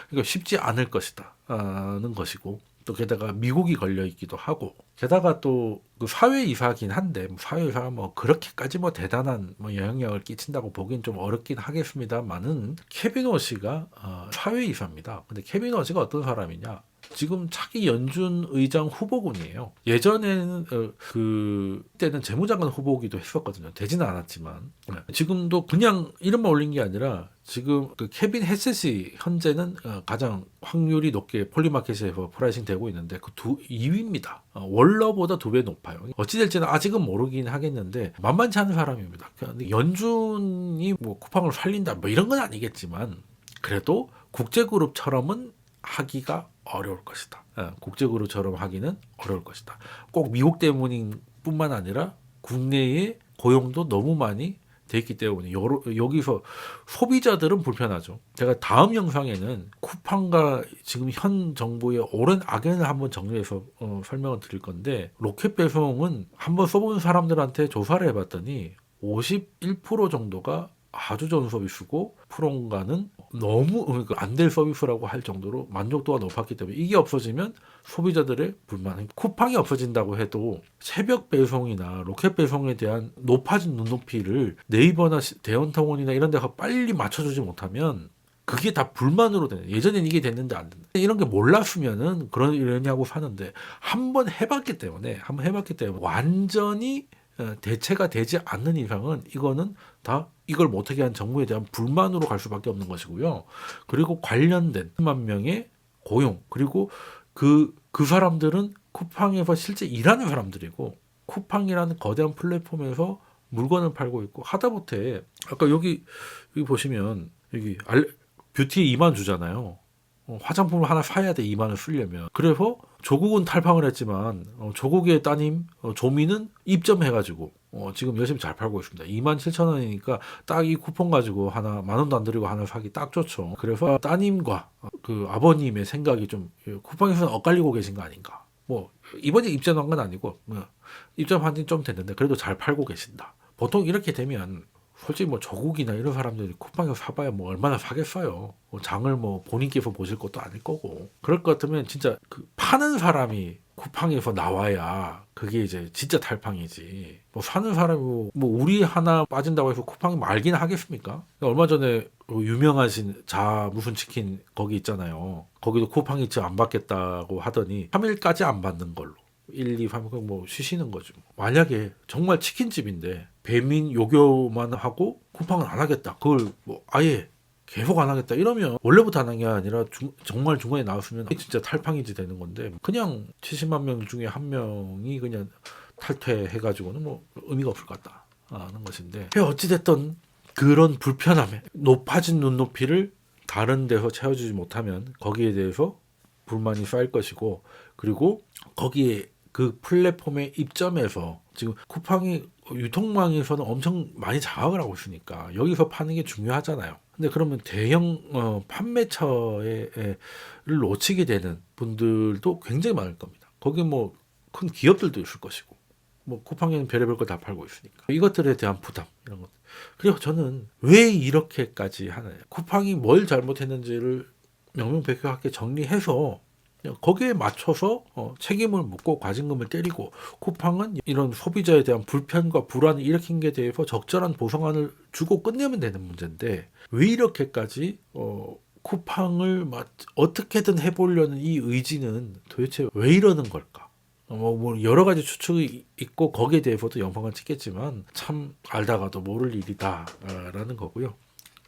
그러니까 쉽지 않을 것이다는 것이고 또 게다가 미국이 걸려 있기도 하고 게다가 또 그 사회이사긴 한데 사회이사가 뭐 그렇게까지 뭐 대단한 뭐 영향력을 끼친다고 보긴 좀 어렵긴 하겠습니다만은 케빈 워시가 사회이사입니다. 근데 케빈 워시가 어떤 사람이냐? 지금 차기 연준 의장 후보군이에요. 예전에는 그때는 재무장관 후보기도 했었거든요. 되지는 않았지만 지금도 그냥 이름만 올린 게 아니라 지금 그 케빈 헤셋이 현재는 가장 확률이 높게 폴리마켓에서 프라이싱 되고 있는데 그 2위입니다. 월러보다 2배 높아요. 어찌 될지는 아직은 모르긴 하겠는데 만만치 않은 사람입니다. 연준이 뭐 쿠팡을 살린다 뭐 이런 건 아니겠지만 그래도 국제그룹처럼은 하기가 어려울 것이다. 국제그룹처럼 하기는 어려울 것이다. 꼭 미국 때문인 뿐만 아니라 국내에 고용도 너무 많이 돼 있기 때문에 여기서 소비자들은 불편하죠. 제가 다음 영상에는 쿠팡과 지금 현 정부의 오랜 악연을 한번 정리해서 설명을 드릴 건데 로켓 배송은 한번 써본 사람들한테 조사를 해봤더니 51% 정도가 아주 좋은 서비스고 프로가는 너무 안 될 서비스라고 할 정도로 만족도가 높았기 때문에 이게 없어지면 소비자들의 불만, 쿠팡이 없어진다고 해도 새벽 배송이나 로켓 배송에 대한 높아진 눈높이를 네이버나 대형통운이나 이런 데가 빨리 맞춰주지 못하면 그게 다 불만으로 되는. 예전엔 이게 됐는데 안 된다. 이런 게 몰랐으면은 이러냐고 사는데 한번 해봤기 때문에 완전히 대체가 되지 않는 이상은 이거는 다 이걸 못하게 한 정부에 대한 불만으로 갈 수밖에 없는 것이고요. 그리고 관련된 10만 명의 고용, 그리고 그 사람들은 쿠팡에서 실제 일하는 사람들이고, 쿠팡이라는 거대한 플랫폼에서 물건을 팔고 있고, 하다못해 아까 여기 보시면 여기 뷰티에 2만 주잖아요. 화장품을 하나 사야 돼, 2만을 쓰려면. 그래서 조국은 탈팡을 했지만 조국의 따님 조미는 입점해가지고 지금 열심히 잘 팔고 있습니다. 2만 7천 원이니까 딱 이 쿠폰 가지고 하나, 만 원도 안 들이고 하나 사기 딱 좋죠. 그래서 따님과 그 아버님의 생각이 좀 쿠팡에서는 엇갈리고 계신 거 아닌가. 뭐 이번에 입점한 건 아니고 입점한 지 좀 됐는데 그래도 잘 팔고 계신다. 보통 이렇게 되면 솔직히 뭐 조국이나 이런 사람들이 쿠팡에서 사봐야 뭐 얼마나 사겠어요. 뭐 장을 뭐 본인께서 보실 것도 아닐 거고. 그럴 것 같으면 진짜 그 파는 사람이 쿠팡에서 나와야 그게 이제 진짜 탈팡이지. 뭐 사는 사람이 뭐 우리 하나 빠진다고 해서 쿠팡이 말기는 하겠습니까? 얼마 전에 유명하신 무슨 치킨 거기 있잖아요. 거기도 쿠팡이 지금 안 받겠다고 하더니 3일까지 안 받는 걸로. 1, 2, 3, 뭐 쉬시는 거죠. 만약에 정말 치킨집인데 배민 요교만 하고 쿠팡은 안 하겠다. 그걸 뭐 아예 계속 안 하겠다. 이러면 원래부터 안 한 게 아니라 정말 중간에 나왔으면 진짜 탈팡이지 되는 건데, 그냥 70만 명 중에 한 명이 그냥 탈퇴해가지고는 뭐 의미가 없을 것 같다는 것인데, 어찌됐든 그런 불편함에 높아진 눈높이를 다른 데서 채워주지 못하면 거기에 대해서 불만이 쌓일 것이고, 그리고 거기에 그 플랫폼에 입점해서 지금 쿠팡이 유통망에서는 엄청 많이 장악을 하고 있으니까 여기서 파는 게 중요하잖아요. 근데 그러면 대형 판매처를 놓치게 되는 분들도 굉장히 많을 겁니다. 거기 뭐 큰 기업들도 있을 것이고, 뭐 쿠팡에는 별의별 거 다 팔고 있으니까 이것들에 대한 부담, 이런 것. 그리고 저는 왜 이렇게까지 하느냐, 쿠팡이 뭘 잘못했는지를 명명백백하게 정리해서 거기에 맞춰서 책임을 묻고 과징금을 때리고, 쿠팡은 이런 소비자에 대한 불편과 불안을 일으킨 게 대해서 적절한 보상안을 주고 끝내면 되는 문제인데, 왜 이렇게까지 쿠팡을 어떻게든 해보려는 이 의지는 도대체 왜 이러는 걸까? 뭐 여러 가지 추측이 있고 거기에 대해서도 영상을 찍겠지만 참 알다가도 모를 일이다라는 거고요.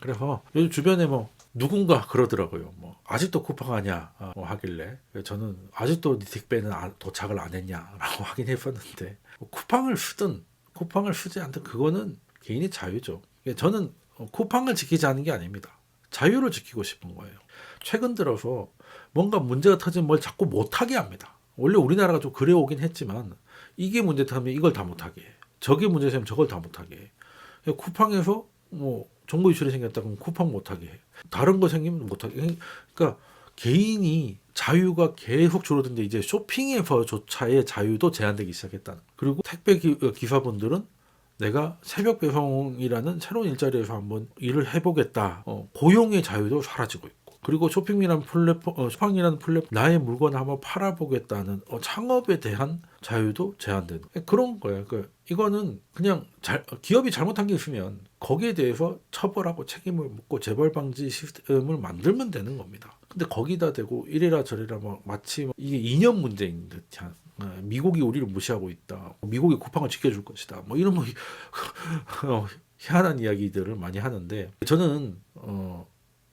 그래서 요즘 주변에 뭐 누군가 그러더라고요. 뭐 아직도 쿠팡 하냐 하길래 저는 아직도 네 택배는 도착을 안 했냐라고 하긴 했었는데, 쿠팡을 쓰든 쿠팡을 쓰지 않든 그거는 개인의 자유죠. 저는 쿠팡을 지키지 않은 게 아닙니다. 자유를 지키고 싶은 거예요. 최근 들어서 뭔가 문제가 터지면 뭘 자꾸 못하게 합니다. 원래 우리나라가 좀 그래 오긴 했지만 이게 문제 터지면 이걸 다 못하게 해. 저게 문제 생기면 저걸 다 못하게 해. 쿠팡에서 뭐 정보 유출이 생겼다 그러면 쿠팡 못하게 해. 다른 거 생기면 못하게 해. 그러니까 개인이 자유가 계속 줄어드는데 이제 쇼핑에서조차의 자유도 제한되기 시작했다는. 그리고 택배 기사분들은 내가 새벽 배송이라는 새로운 일자리에서 한번 일을 해보겠다. 고용의 자유도 사라지고 있고, 그리고 쇼핑이라는 플랫폼, 쇼팡이라는 플랫폼, 나의 물건을 한번 팔아보겠다는 창업에 대한 자유도 제한되는 그런 거예요. 이거는 그냥 기업이 잘못한 게 있으면 거기에 대해서 처벌하고 책임을 묻고 재벌 방지 시스템을 만들면 되는 겁니다. 근데 거기다 대고 이래라 저래라 마치 이게 이념 문제인 듯한, 미국이 우리를 무시하고 있다, 미국이 쿠팡을 지켜줄 것이다, 뭐 이런 희한한 이야기들을 많이 하는데, 저는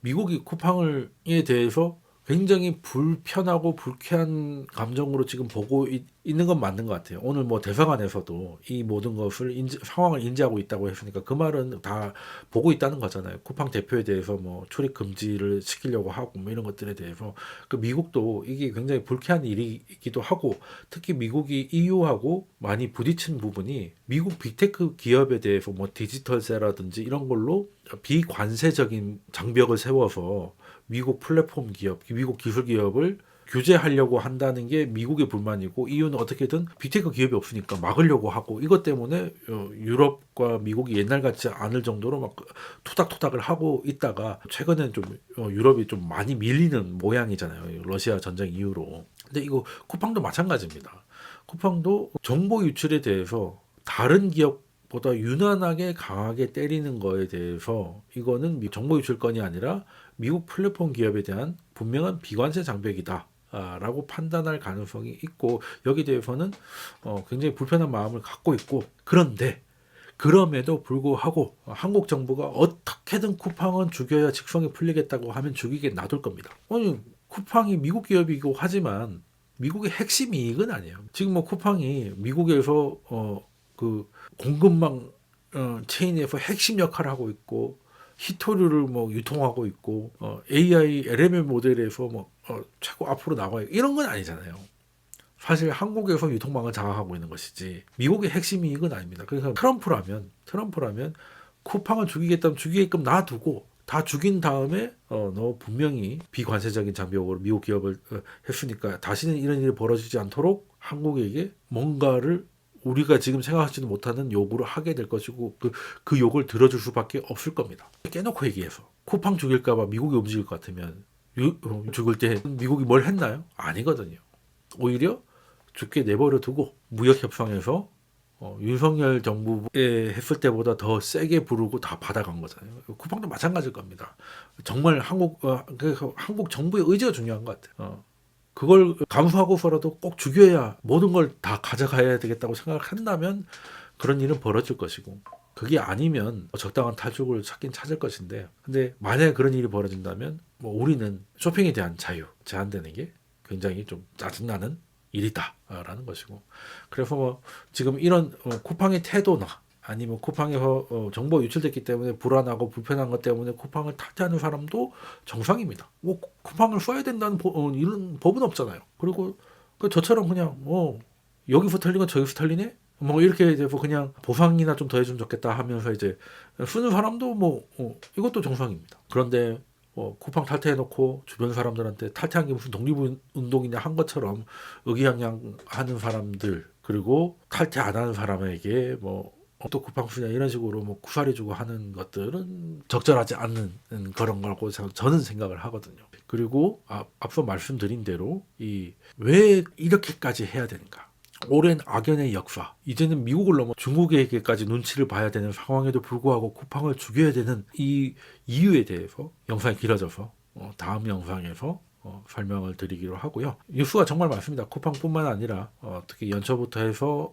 미국이 쿠팡에 대해서 굉장히 불편하고 불쾌한 감정으로 지금 보고 있는 건 맞는 것 같아요. 오늘 뭐 대사관에서도 이 모든 것을 상황을 인지하고 있다고 했으니까 그 말은 다 보고 있다는 거잖아요. 쿠팡 대표에 대해서 뭐 출입 금지를 시키려고 하고 뭐 이런 것들에 대해서 그 미국도 이게 굉장히 불쾌한 일이기도 하고, 특히 미국이 EU하고 많이 부딪힌 부분이 미국 빅테크 기업에 대해서 뭐 디지털세라든지 이런 걸로 비관세적인 장벽을 세워서 미국 플랫폼 기업, 미국 기술 기업을 규제하려고 한다는 게 미국의 불만이고, 이유는 어떻게든 빅테크 기업이 없으니까 막으려고 하고, 이것 때문에 유럽과 미국이 옛날 같지 않을 정도로 막 투닥투닥을 하고 있다가 최근에는 좀 유럽이 좀 많이 밀리는 모양이잖아요. 러시아 전쟁 이후로. 근데 이거 쿠팡도 마찬가지입니다. 쿠팡도 정보 유출에 대해서 다른 기업보다 유난하게 강하게 때리는 거에 대해서 이거는 정보 유출건이 아니라 미국 플랫폼 기업에 대한 분명한 비관세 장벽이다 라고 판단할 가능성이 있고, 여기에 대해서는 굉장히 불편한 마음을 갖고 있고, 그런데 그럼에도 불구하고 한국 정부가 어떻게든 쿠팡은 죽여야 직성이 풀리겠다고 하면 죽이게 놔둘 겁니다. 아니, 쿠팡이 미국 기업이고 하지만 미국의 핵심 이익은 아니에요. 지금 뭐 쿠팡이 미국에서 그 공급망 체인에서 핵심 역할을 하고 있고, 히토류를 뭐 유통하고 있고, AI LML 모델에서 뭐 최고 앞으로 나가요, 이런 건 아니잖아요. 사실 한국에서 유통망을 장악하고 있는 것이지 미국의 핵심 이익은 아닙니다. 그래서 트럼프라면 쿠팡을 죽이겠다면 죽이게끔 놔두고, 다 죽인 다음에 너 분명히 비관세적인 장벽으로 미국 기업을 했으니까 다시는 이런 일이 벌어지지 않도록 한국에게 뭔가를 우리가 지금 생각하지도 못하는 요구를 하게 될 것이고, 그 요구를 들어줄 수밖에 없을 겁니다. 깨놓고 얘기해서 쿠팡 죽일까봐 미국이 움직일 것 같으면 죽을 때 미국이 뭘 했나요? 아니거든요. 오히려 죽게 내버려 두고 무역 협상에서 윤석열 정부에 했을 때보다 더 세게 부르고 다 받아간 거잖아요. 쿠팡도 마찬가지일 겁니다. 정말 한국 정부의 의지가 중요한 것 같아요. 그걸 감수하고서라도 꼭 죽여야 모든 걸 다 가져가야 되겠다고 생각한다면 그런 일은 벌어질 것이고, 그게 아니면 적당한 탈출구를 찾긴 찾을 것인데, 근데 만약에 그런 일이 벌어진다면 뭐 우리는 쇼핑에 대한 자유 제한되는 게 굉장히 좀 짜증나는 일이다라는 것이고, 그래서 뭐 지금 이런 쿠팡의 태도나 아니면 쿠팡에서 정보 유출됐기 때문에 불안하고 불편한 것 때문에 쿠팡을 탈퇴하는 사람도 정상입니다. 뭐 쿠팡을 써야 된다는 이런 법은 없잖아요. 그리고 저처럼 그냥 여기서 털린 건 저기서 털리네, 뭐 이렇게 이제 뭐 그냥 보상이나 좀 더 해주면 좋겠다 하면서 이제 쓰는 사람도 이것도 정상입니다. 그런데 쿠팡 탈퇴해놓고 주변 사람들한테 탈퇴한 게 무슨 독립운동이냐 한 것처럼 의기양양하는 사람들, 그리고 탈퇴 안 하는 사람에게 또 쿠팡 쓰냐 이런 식으로 구사리 주고 하는 것들은 적절하지 않는 그런 거라고 저는 생각을 하거든요. 그리고 앞서 말씀드린 대로 왜 이렇게까지 해야 되는가? 오랜 악연의 역사, 이제는 미국을 넘어 중국에게까지 눈치를 봐야 되는 상황에도 불구하고 쿠팡을 죽여야 되는 이 이유에 대해서 영상이 길어져서 다음 영상에서 설명을 드리기로 하고요. 뉴스가 정말 많습니다. 쿠팡뿐만 아니라 특히 연초부터 해서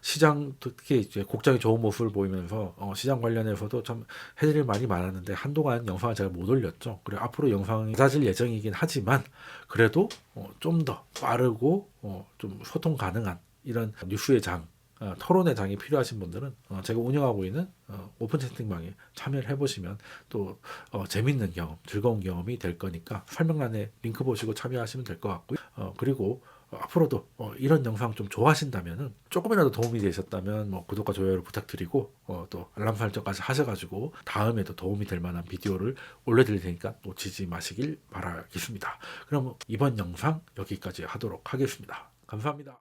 시장, 특히 이제 곡장이 좋은 모습을 보이면서 시장 관련해서도 참 해드릴 말이 많았는데 한동안 영상을 제가 못 올렸죠. 그리고 앞으로 영상이 잦을 예정이긴 하지만 그래도 좀 더 빠르고 좀 소통 가능한 이런 뉴스의 장, 토론의 장이 필요하신 분들은 제가 운영하고 있는 오픈 채팅방에 참여를 해보시면 또 재밌는 경험, 즐거운 경험이 될 거니까 설명란에 링크 보시고 참여하시면 될 것 같고요. 그리고 앞으로도 이런 영상 좀 좋아하신다면, 조금이라도 도움이 되셨다면 구독과 좋아요를 부탁드리고, 또 알람 설정까지 하셔가지고 다음에도 도움이 될 만한 비디오를 올려드릴 테니까 놓치지 마시길 바라겠습니다. 그럼 이번 영상 여기까지 하도록 하겠습니다. 감사합니다.